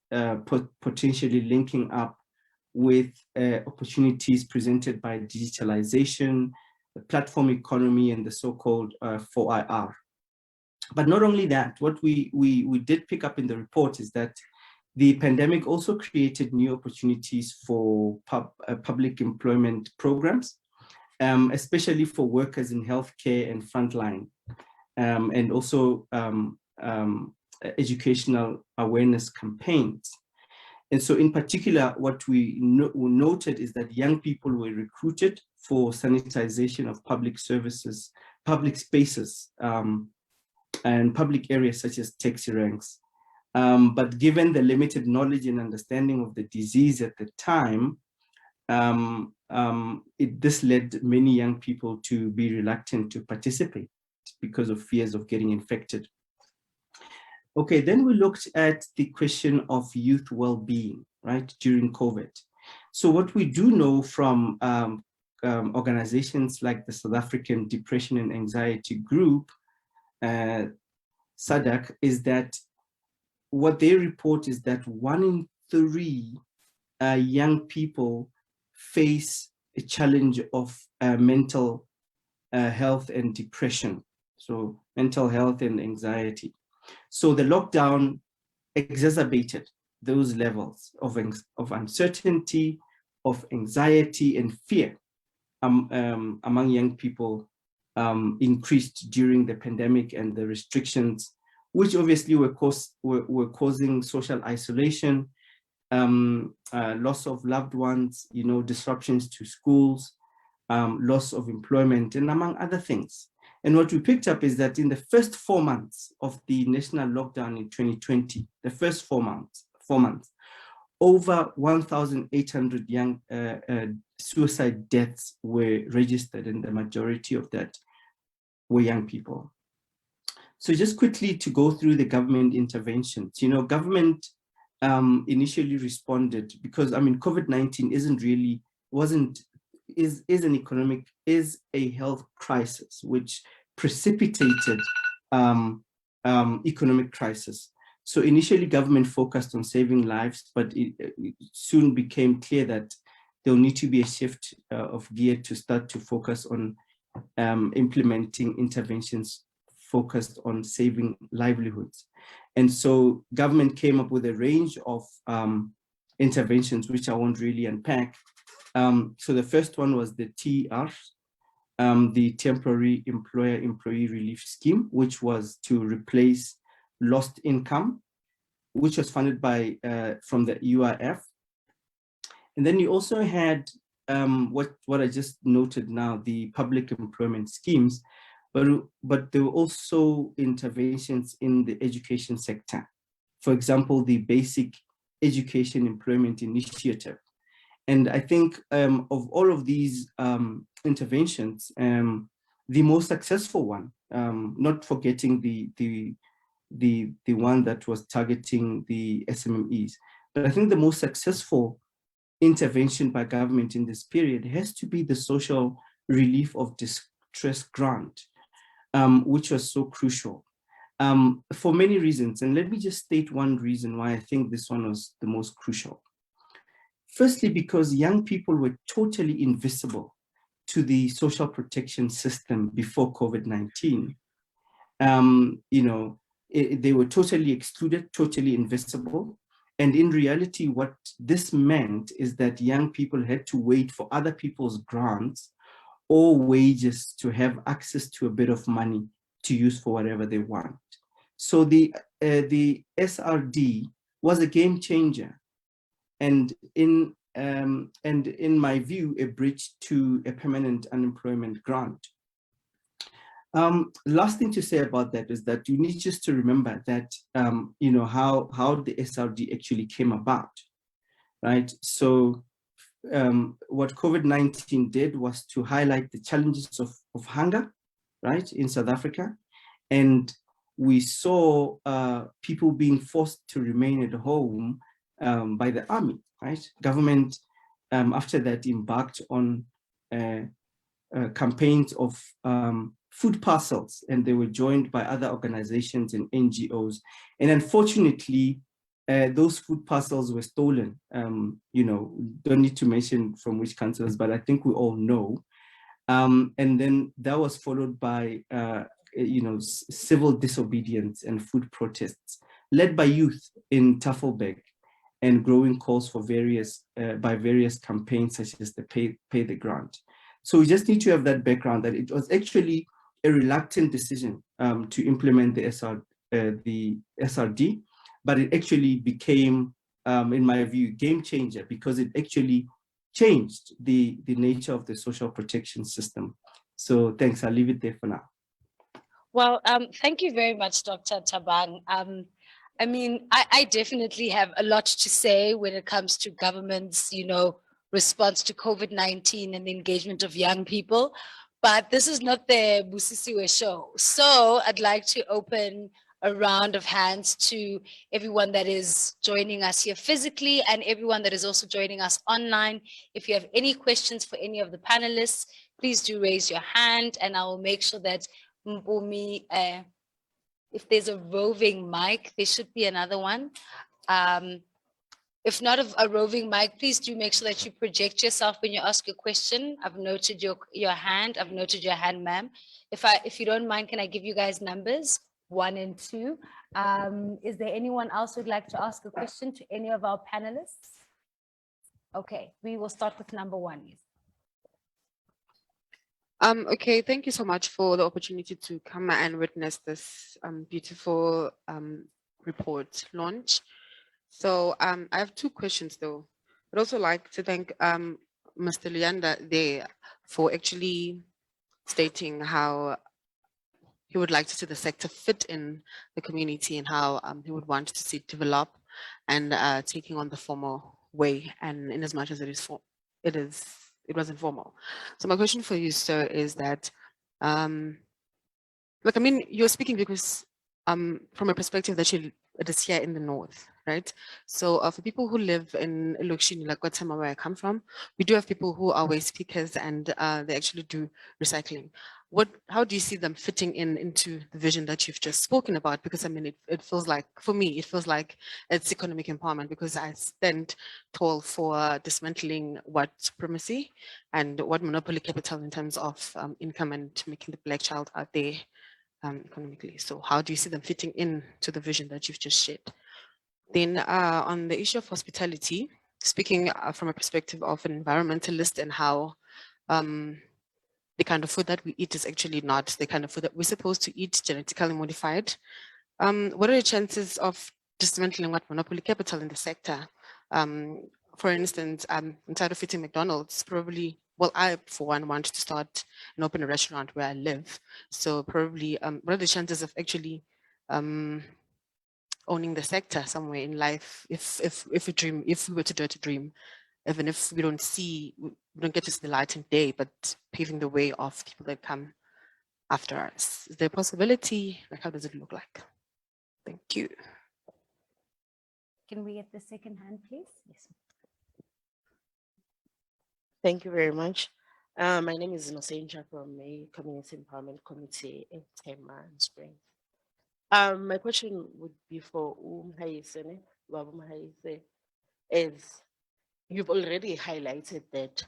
potentially linking up with opportunities presented by digitalization, the platform economy, and the so-called 4IR. But not only that, what we did pick up in the report is that the pandemic also created new opportunities for public employment programs, especially for workers in healthcare and frontline, and also educational awareness campaigns. And so in particular, what we noted is that young people were recruited for sanitization of public services, public spaces, and public areas such as taxi ranks. But given the limited knowledge and understanding of the disease at the time, this led many young people to be reluctant to participate because of fears of getting infected. Okay, then we looked at the question of youth well-being, right, during COVID. So what we do know from organizations like the South African Depression and Anxiety Group, SADC, is that what they report is that 1 in 3 young people face a challenge of mental health and depression. So mental health and anxiety. So the lockdown exacerbated those levels of uncertainty, of anxiety and fear among young people increased during the pandemic and the restrictions, which obviously were causing social isolation, loss of loved ones, disruptions to schools, loss of employment, and among other things. And what we picked up is that in the first 4 months of the national lockdown in 2020, the first 4 months, over 1,800 young suicide deaths were registered, and the majority of that were young people. So just quickly to go through the government interventions, government initially responded because, COVID-19 is a health crisis, which precipitated economic crisis. So initially government focused on saving lives, but it soon became clear that there'll need to be a shift of gear to start to focus on implementing interventions focused on saving livelihoods. And so government came up with a range of interventions, which I won't really unpack. So the first one was the TER, the Temporary Employer-Employee Relief Scheme, which was to replace lost income, which was funded by from the UIF. And then you also had what I just noted now, the public employment schemes, but there were also interventions in the education sector. For example, the Basic Education Employment Initiative. And I think of all of these interventions, the most successful one, not forgetting the one that was targeting the SMMEs, but I think the most successful intervention by government in this period has to be the social relief of distress grant, which was so crucial for many reasons. And let me just state one reason why I think this one was the most crucial. Firstly, because young people were totally invisible to the social protection system before COVID-19. They were totally excluded, totally invisible. And in reality, what this meant is that young people had to wait for other people's grants or wages to have access to a bit of money to use for whatever they want. So the SRD was a game changer, and in my view, a bridge to a permanent unemployment grant. Last thing to say about that is that you need just to remember that how the SRD actually came about, right? So what COVID-19 did was to highlight the challenges of hunger, right, in South Africa. And we saw people being forced to remain at home by the army, right? Government, after that, embarked on campaigns of food parcels, and they were joined by other organizations and NGOs. And unfortunately, those food parcels were stolen. Don't need to mention from which councils, but I think we all know. And then that was followed by, civil disobedience and food protests led by youth in Tafelberg, and growing calls for by various campaigns such as the Pay the Grant. So we just need to have that background that it was actually a reluctant decision to implement the SRD, but it actually became, in my view, game changer, because it actually changed the nature of the social protection system. So thanks, I'll leave it there for now. Well, thank you very much, Dr. Tabang. I definitely have a lot to say when it comes to government's, response to COVID-19 and the engagement of young people, but this is not the Busisiwe show. So I'd like to open a round of hands to everyone that is joining us here physically and everyone that is also joining us online. If you have any questions for any of the panelists, please do raise your hand, and I will make sure that Mpumi, if there's a roving mic, there should be another one. If not a roving mic, please do make sure that you project yourself when you ask your question. I've noted your hand. I've noted your hand, ma'am. If you don't mind, can I give you guys numbers 1 and 2? Is there anyone else who'd like to ask a question to any of our panelists? Okay, we will start with number 1. Yes. Okay, thank you so much for the opportunity to come and witness this beautiful report launch. So I have 2 questions though. I'd also like to thank Mr. Luyanda there for actually stating how he would like to see the sector fit in the community and how he would want to see it develop and taking on the formal way, and in as much as it was informal. So my question for you, sir, is that, you're speaking because from a perspective that it is here in the north, right? So for people who live in Lokshini, like Guatemala, where I come from, we do have people who are waste pickers, and they actually do recycling. How do you see them fitting into the vision that you've just spoken about? Because it feels like, for me, it feels like it's economic empowerment, because I stand tall for dismantling white supremacy and what monopoly capital in terms of income and making the Black child out there economically. So how do you see them fitting into the vision that you've just shared? Then on the issue of hospitality, speaking from a perspective of an environmentalist, and how the kind of food that we eat is actually not the kind of food that we're supposed to eat, genetically modified. What are the chances of dismantling what monopoly capital in the sector? For instance, instead of eating McDonald's, probably, well, I, for one, want to start and open a restaurant where I live. So probably, what are the chances of actually owning the sector somewhere in life, if we were to dare to dream? even if we don't get to see the light of day, but paving the way of people that come after us. Is there a possibility? Like, how does it look like? Thank you. Can we get the second hand, please? Yes. Thank you very much. My name is Nosenja from a Community Empowerment Committee in Tema and Springs. My question would be for Babu Mahayise, is you've already highlighted that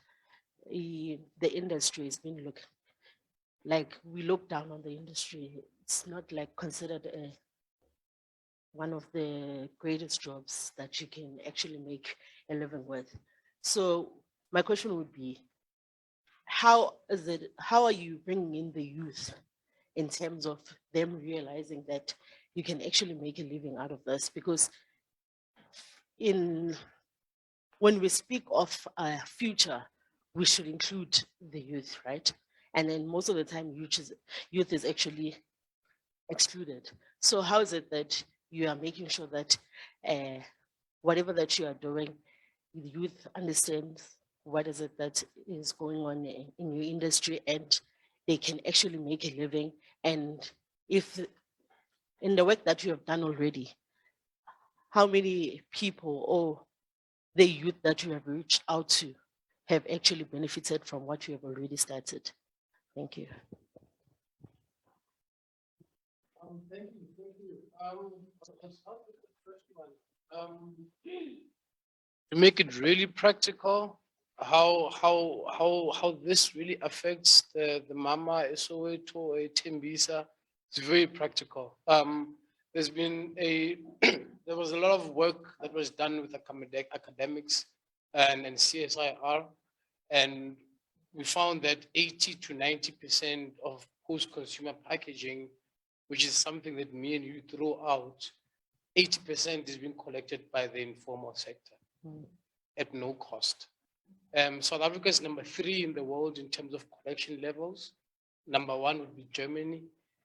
the industry has been we look down on the industry. It's not like considered one of the greatest jobs that you can actually make a living with. So my question would be, how are you bringing in the youth in terms of them realizing that you can actually make a living out of this? Because when we speak of a future, we should include the youth, right? And then most of the time, youth is actually excluded. So how is it that you are making sure that whatever that you are doing, the youth understands what is it that is going on in your industry, and they can actually make a living? And if in the work that you have done already, how many people or the youth that you have reached out to have actually benefited from what you have already started? Thank you. Thank you. I'll start with the first one. To make it really practical, how this really affects the Mama Soweto Tembisa, it's very practical. There's been there was a lot of work that was done with academics and CSIR, and we found that 80 to 90% of post-consumer packaging, which is something that me and you throw out, 80% is being collected by the informal sector at no cost. South Africa is number 3 in the world in terms of collection levels. Number 1 would be Germany,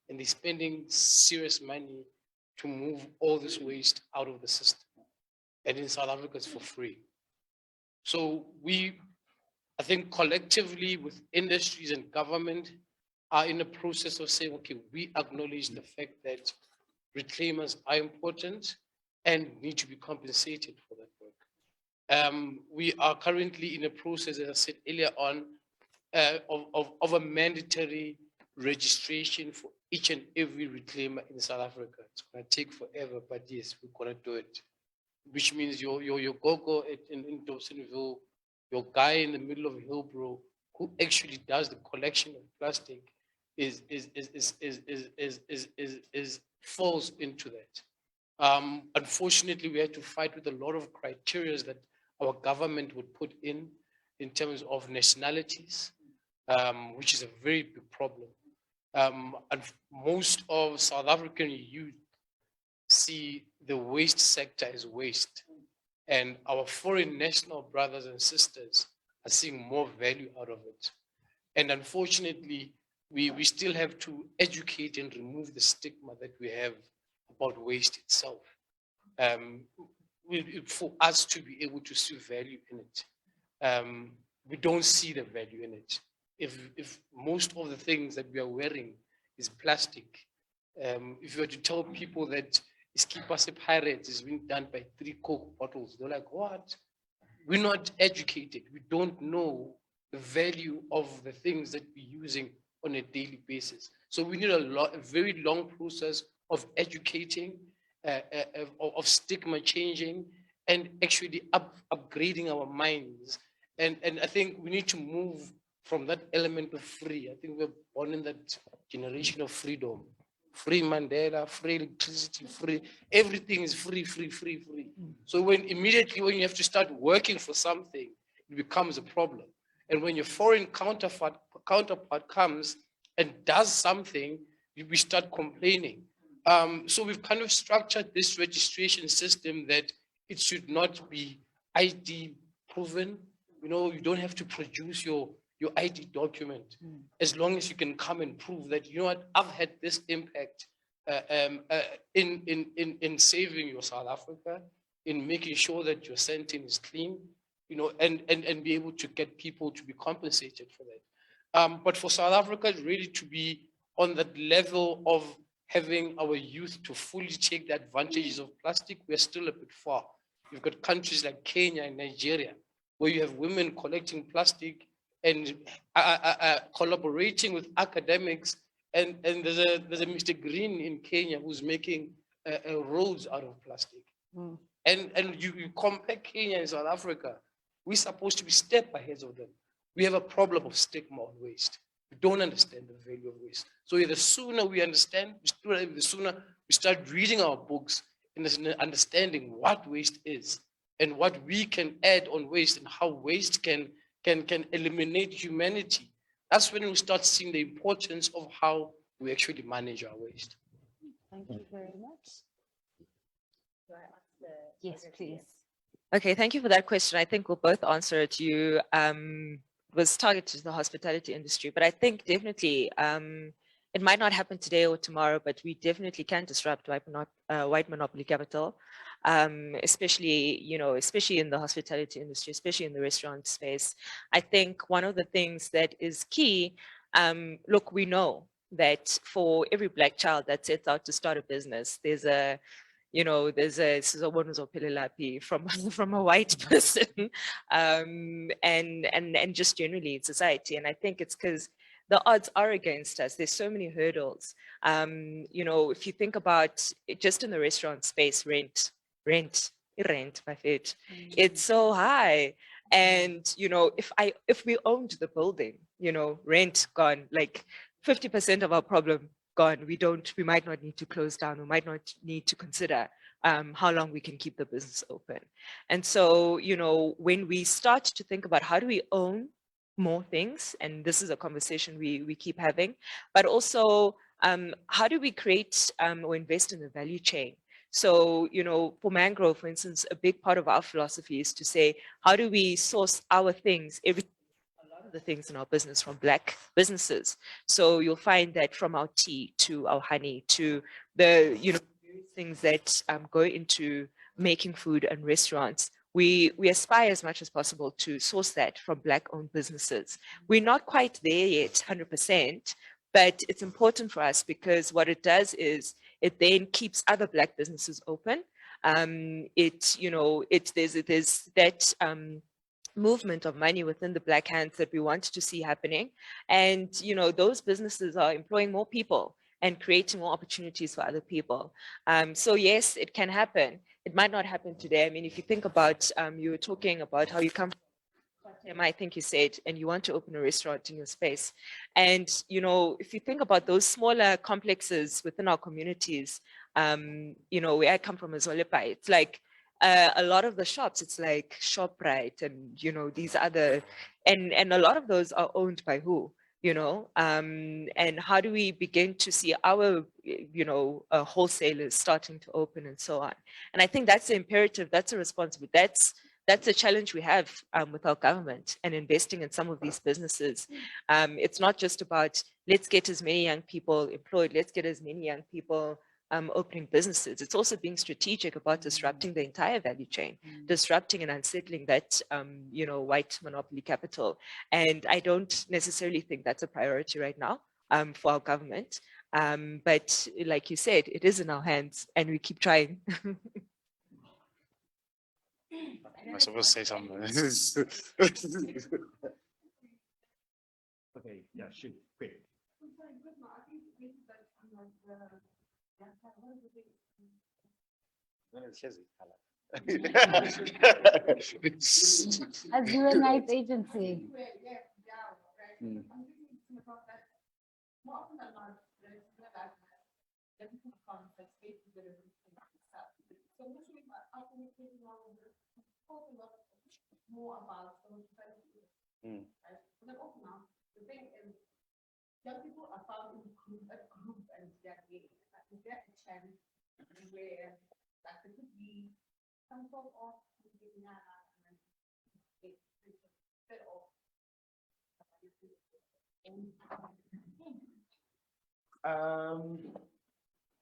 and they're spending serious money to move all this waste out of the system. And in South Africa, it's for free. So I think collectively with industries and government are in the process of saying, okay, we acknowledge the fact that reclaimers are important and need to be compensated for that work. We are currently in a process, as I said earlier on, of a mandatory registration for each and every reclaimer in South Africa. It's going to take forever, but yes, we're going to do it. Which means your go-go in Dobsonville, your guy in the middle of Hillbrow, who actually does the collection of plastic, falls into that. Unfortunately, we had to fight with a lot of criteria that our government would put in terms of nationalities, which is a very big problem. And most of South African youth see the waste sector as waste, and our foreign national brothers and sisters are seeing more value out of it. And unfortunately, we still have to educate and remove the stigma that we have about waste itself, for us to be able to see value in it. We don't see the value in it. If most of the things that we are wearing is plastic, if you were to tell people that Skipase Pirates is being done by 3 Coke bottles, they're like, what? We're not educated. We don't know the value of the things that we're using on a daily basis. So we need a very long process of educating, of stigma changing, and actually upgrading our minds. And I think we need to move from that element of free. I think we're born in that generation of freedom. Free Mandela, free electricity, free, everything is free. So immediately when you have to start working for something, it becomes a problem. And when your foreign counterpart comes and does something, we start complaining. So we've kind of structured this registration system that it should not be ID proven. You don't have to produce your ID document, as long as you can come and prove that, you know what, I've had this impact in saving your South Africa, in making sure that your sentence is clean, you know, and be able to get people to be compensated for that. But for South Africa, really to be on that level of having our youth to fully take the advantages of plastic, we're still a bit far. You've got countries like Kenya and Nigeria, where you have women collecting plastic and collaborating with academics. And there's a Mr. Green in Kenya who's making roads out of plastic. And you compare Kenya and South Africa, we're supposed to be step ahead of them. We have a problem of stigma on waste. We don't understand the value of waste. So the sooner we understand, the sooner we start reading our books and understanding what waste is and what we can add on waste and how waste can eliminate humanity. That's when we start seeing the importance of how we actually manage our waste. Thank you very much. Yes, please. Okay, thank you for that question. I think we'll both answer it. You was targeted to the hospitality industry, but I think definitely it might not happen today or tomorrow, but we definitely can disrupt white monopoly capital, especially in the hospitality industry, especially in the restaurant space. I think one of the things that is key, look, we know that for every Black child that sets out to start a business, there's a from a white person, and just generally in society. And I think it's because the odds are against us. There's so many hurdles. If you think about it, just in the restaurant space, rent, my favorite, it's so high. And if we owned the building, rent gone, like 50% of our problem gone. We might not need to close down. We might not need to consider how long we can keep the business open. And so, when we start to think about how do we own more things, and this is a conversation we keep having, but also how do we create or invest in the value chain? So, for Mangrove, for instance, a big part of our philosophy is to say, how do we source our things, the things in our business from Black businesses. So you'll find that from our tea to our honey to the various things that go into making food and restaurants, we aspire as much as possible to source that from Black-owned businesses. We're not quite there yet, 100%, but it's important for us because what it does is it then keeps other Black businesses open. There's that movement of money within the Black hands that we want to see happening. And, those businesses are employing more people and creating more opportunities for other people. So yes, it can happen. It might not happen today. I mean, if you think about, you were talking about how you come from, I think you said, and you want to open a restaurant in your space. And, if you think about those smaller complexes within our communities, where I come from as well, it's like, a lot of the shops, it's like ShopRite and, these other, and a lot of those are owned by who, and how do we begin to see our, wholesalers starting to open and so on. And I think that's the imperative, that's a responsibility, that's a challenge we have with our government and investing in some of these businesses. It's not just about, let's get as many young people employed, let's get as many young people opening businesses. It's also being strategic about disrupting the entire value chain, disrupting and unsettling that, white monopoly capital. And I don't necessarily think that's a priority right now for our government. But like you said, it is in our hands and we keep trying. Am I supposed to say something? Okay, yeah, shoot, quick. As you a night agency. More about the thing is, young people are found in group and they're gay. Is there a chance where that there could be some sort of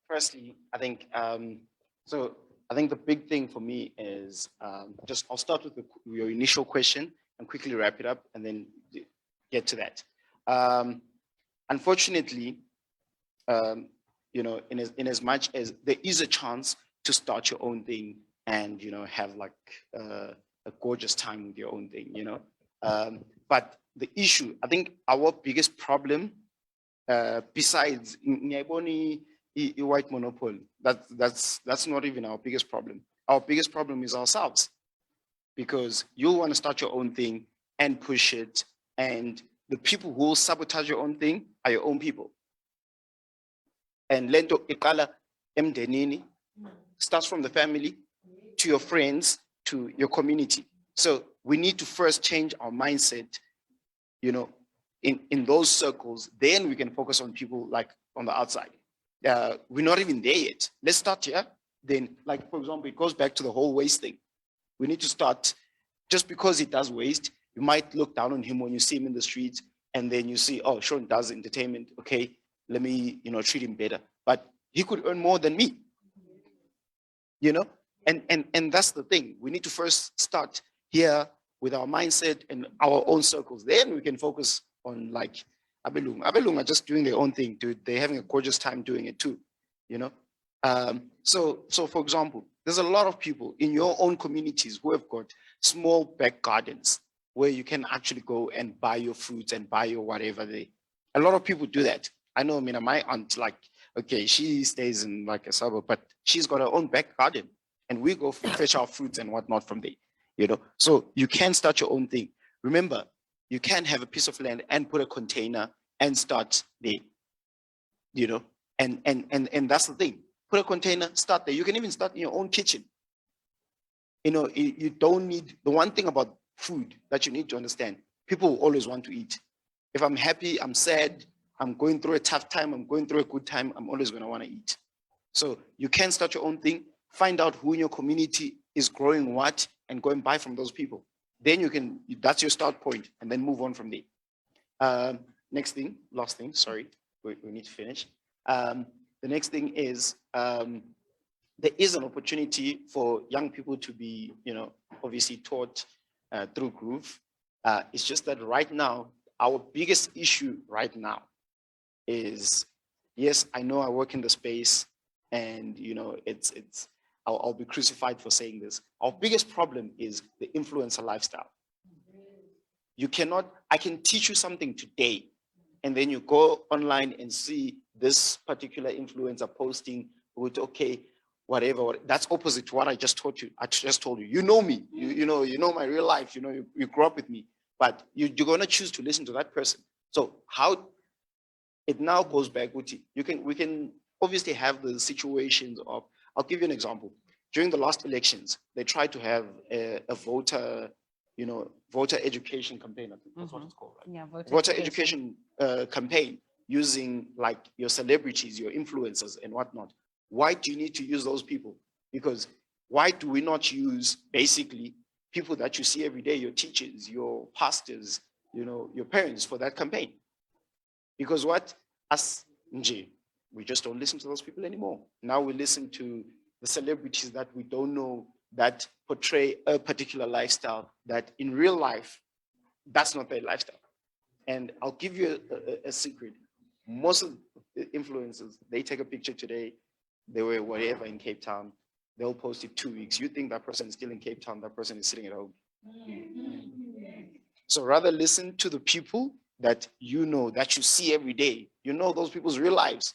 Firstly, I think the big thing for me is is I'll start with your initial question and quickly wrap it up and then get to that. Unfortunately, you know, in as much as there is a chance to start your own thing and, you know, have like a gorgeous time with your own thing, you know. But the issue, I think our biggest problem, besides white monopoly, that's not even our biggest problem. Our biggest problem is ourselves, because you want to start your own thing and push it, and the people who will sabotage your own thing are your own people. And lento ikala emdenini starts from the family to your friends to your community. So we need to first change our mindset, you know, in those circles. Then we can focus on people like on the outside. We're not even there yet. Let's start here. Then, like, for example, it goes back to the whole waste thing. We need to start, just because he does waste, you might look down on him when you see him in the streets, and then you see, oh, Sean does entertainment. Okay, let me, you know, treat him better. But he could earn more than me, you know? And that's the thing. We need to first start here with our mindset and our own circles. Then we can focus on like Abelung. Abelung are just doing their own thing, dude. They're having a gorgeous time doing it too, you know? So for example, there's a lot of people in your own communities who have got small back gardens where you can actually go and buy your fruits and buy your whatever. A lot of people do that. I know, I mean, my aunt, like, okay, she stays in like a suburb, but she's got her own back garden, and we go fetch our fruits and whatnot from there, you know? So you can start your own thing. Remember, you can have a piece of land and put a container and start there, you know? And that's the thing. Put a container, start there. You can even start in your own kitchen. You know, you don't need, the one thing about food that you need to understand, people will always want to eat. If I'm happy, I'm sad, I'm going through a tough time, I'm going through a good time, I'm always going to want to eat. So you can start your own thing, find out who in your community is growing what, and go and buy from those people. Then you can, that's your start point, and then move on from there. Next thing, last thing, sorry, we need to finish. The next thing is, there is an opportunity for young people to be, you know, obviously taught through Groove. It's just that right now, our biggest issue right now is, yes, I know I work in the space, and, you know, I'll be crucified for saying this. Our biggest problem is the influencer lifestyle. You cannot, I can teach you something today, and then you go online and see this particular influencer posting with, okay, whatever, that's opposite to what I just taught you. I just told you, you know me, you know my real life, you know, you grew up with me, but you're going to choose to listen to that person. So how it now goes back with you. We can obviously have the situations of, I'll give you an example. During the last elections, they tried to have a voter, you know, voter education campaign. I think that's what it's called, right? Yeah, Voter education campaign using like your celebrities, your influencers and whatnot. Why do you need to use those people? Because why do we not use basically people that you see every day, your teachers, your pastors, you know, your parents for that campaign? Because what? Us, we just don't listen to those people anymore. Now we listen to the celebrities that we don't know, that portray a particular lifestyle that in real life, that's not their lifestyle. And I'll give you a secret. Most of the influencers, they take a picture today, they were whatever in Cape Town, they'll post it 2 weeks. You think that person is still in Cape Town, that person is sitting at home. So rather listen to the people that you know, that you see every day. You know those people's real lives.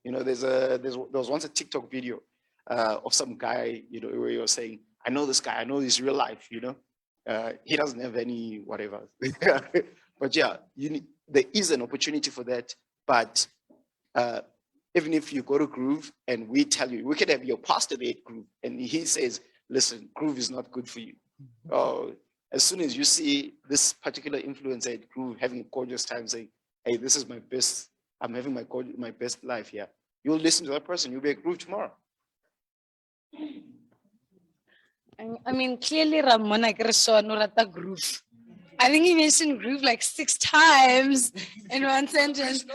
You know, there was once a TikTok video of some guy, you know, where he was saying, I know this guy, I know his real life, you know. He doesn't have any whatever. But yeah, there is an opportunity for that. But even if you go to Groove and we tell you, we could have your pastor there at Groove, and he says, listen, Groove is not good for you. Oh, as soon as you see this particular influencer at Groove having a gorgeous time saying, hey, this is my best, I'm having my best life here, you'll listen to that person, you'll be at Groove tomorrow. I mean, clearly Ramona Rata Groove. I think he mentioned Groove like 6 times in one sentence,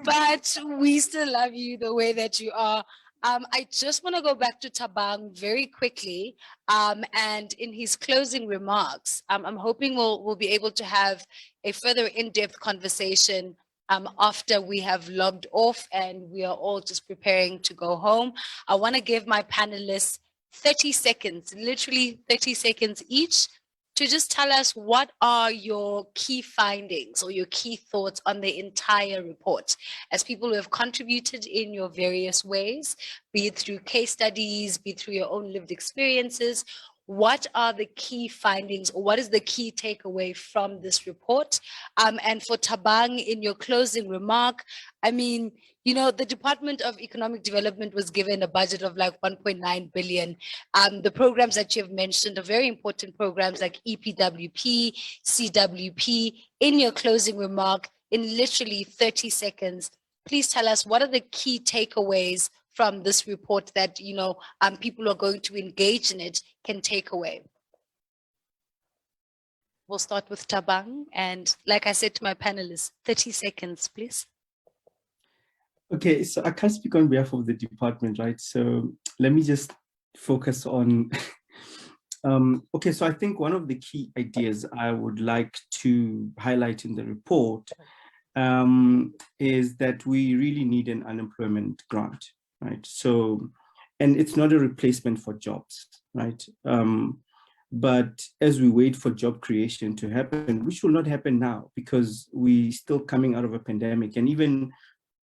but we still love you the way that you are. I just want to go back to Thabang very quickly. And in his closing remarks, I'm hoping we'll be able to have a further in-depth conversation after we have logged off and we are all just preparing to go home. I want to give my panelists 30 seconds, literally 30 seconds each, to just tell us what are your key findings or your key thoughts on the entire report, as people who have contributed in your various ways, be it through case studies, be it through your own lived experiences. What are the key findings, or what is the key takeaway from this report? And for Thabang, in your closing remark, I mean, you know, the Department of Economic Development was given a budget of like 1.9 billion. The programs that you've mentioned are very important programs like EPWP, CWP. In your closing remark, in literally 30 seconds, please tell us what are the key takeaways from this report that, you know, people who are going to engage in it can take away. We'll start with Thabang, and like I said to my panelists, 30 seconds, please. Okay, so I can't speak on behalf of the department, right? So let me just focus on, okay, so I think one of the key ideas I would like to highlight in the report is that we really need an unemployment grant, right? So, and it's not a replacement for jobs, right? But as we wait for job creation to happen, which will not happen now because we're still coming out of a pandemic, and even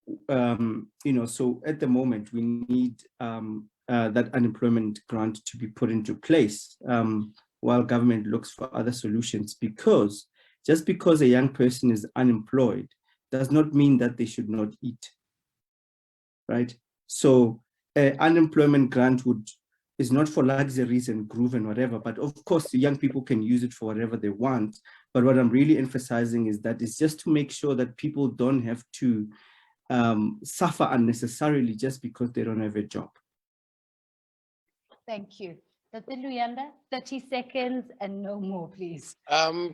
you know, so at the moment we need that unemployment grant to be put into place while government looks for other solutions, because just because a young person is unemployed does not mean that they should not eat, right? So an unemployment grant is not for luxuries and groove and whatever, but of course the young people can use it for whatever they want. But what I'm really emphasizing is that it's just to make sure that people don't have to suffer unnecessarily just because they don't have a job. Thank you. Dr. Luyanda, 30 seconds and no more, please.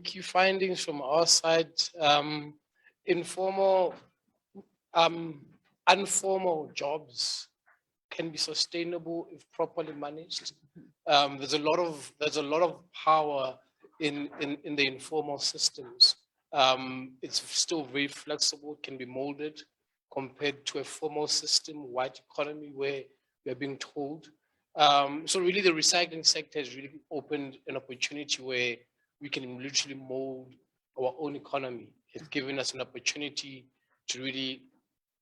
Key findings from our side, informal, unformal jobs can be sustainable if properly managed. There's a lot of power in the informal systems. It's still very flexible, can be molded compared to a formal system, white economy where we're being told. So really the recycling sector has really opened an opportunity where we can literally mold our own economy. It's given us an opportunity to really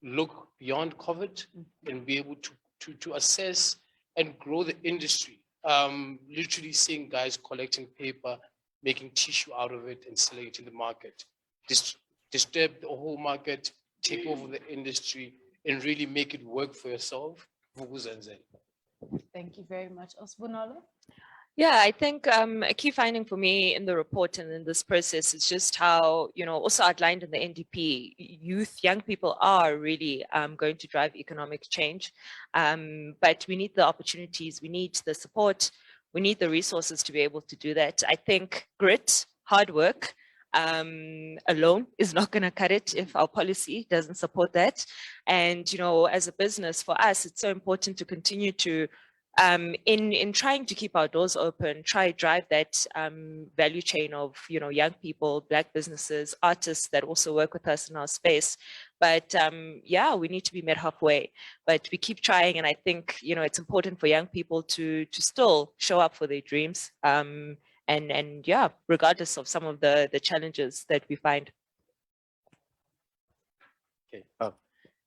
look beyond COVID and be able to assess and grow the industry. Literally seeing guys collecting paper, making tissue out of it and selling it in the market. Disturb the whole market, take over the industry and really make it work for yourself. Thank you very much. Osbonolo? Yeah, I think a key finding for me in the report and in this process is just how, you know, also outlined in the NDP, young people are really going to drive economic change. But we need the opportunities, we need the support, we need the resources to be able to do that. I think grit, hard work, alone is not going to cut it if our policy doesn't support that. And, you know, as a business, for us, it's so important to continue to, in trying to keep our doors open, drive that value chain of, you know, young people, Black businesses, artists that also work with us in our space. But yeah, we need to be met halfway, but we keep trying. And I think, you know, it's important for young people to still show up for their dreams. And yeah, regardless of some of the challenges that we find. Okay.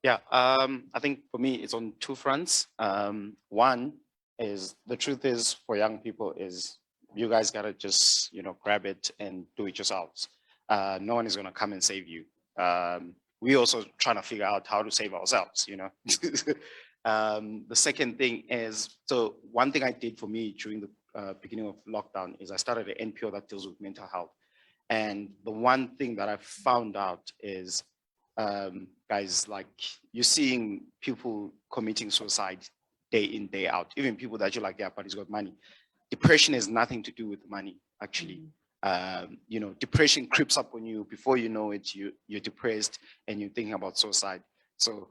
Yeah. I think for me, it's on two fronts. One is the truth is for young people is you guys gotta just, you know, grab it and do it yourselves. No one is gonna come and save you. We also trying to figure out how to save ourselves, you know. The second thing is, so one thing I did for me during the beginning of lockdown is I started an NPO that deals with mental health. And the one thing that I found out is, guys, like you're seeing people committing suicide day in, day out, even people that you're like, yeah, but he's got money. Depression has nothing to do with money, actually. You know, depression creeps up on you. Before you know it, you're depressed and you're thinking about suicide. So,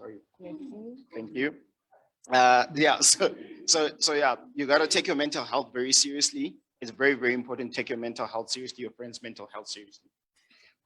Sorry. Thank you. Yeah, so yeah, you got to take your mental health very seriously. It's very, very important. Take your mental health seriously, your friends' mental health seriously.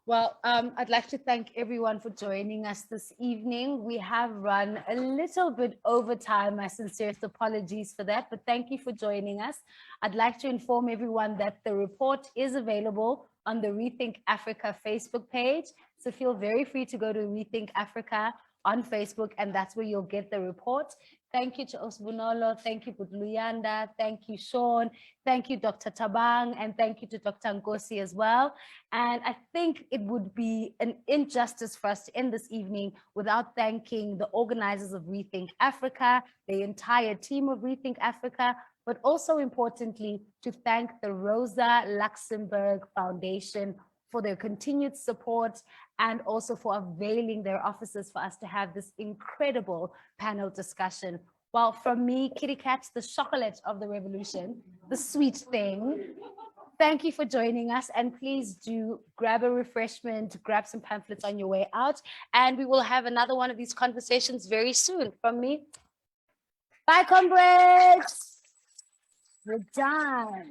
Well, I'd like to thank everyone for joining us this evening. We have run a little bit over time. My sincerest apologies for that, but thank you for joining us. I'd like to inform everyone that the report is available on the Rethink Africa Facebook page. So feel very free to go to Rethink Africa on Facebook, and that's where you'll get the report. Thank you to Osbunolo, thank you Budluyanda, thank you Sean, thank you Dr. Tabang, and thank you to Dr. Nkosi as well. And I think it would be an injustice for us to end this evening without thanking the organizers of Rethink Africa, the entire team of Rethink Africa, but also importantly, to thank the Rosa Luxemburg Foundation for their continued support and also for availing their offices for us to have this incredible panel discussion. Well, from me, Kitty Cat, the chocolate of the revolution, the sweet thing, thank you for joining us, and please do grab a refreshment, grab some pamphlets on your way out, and we will have another one of these conversations very soon. From me, bye, comrades. We're done.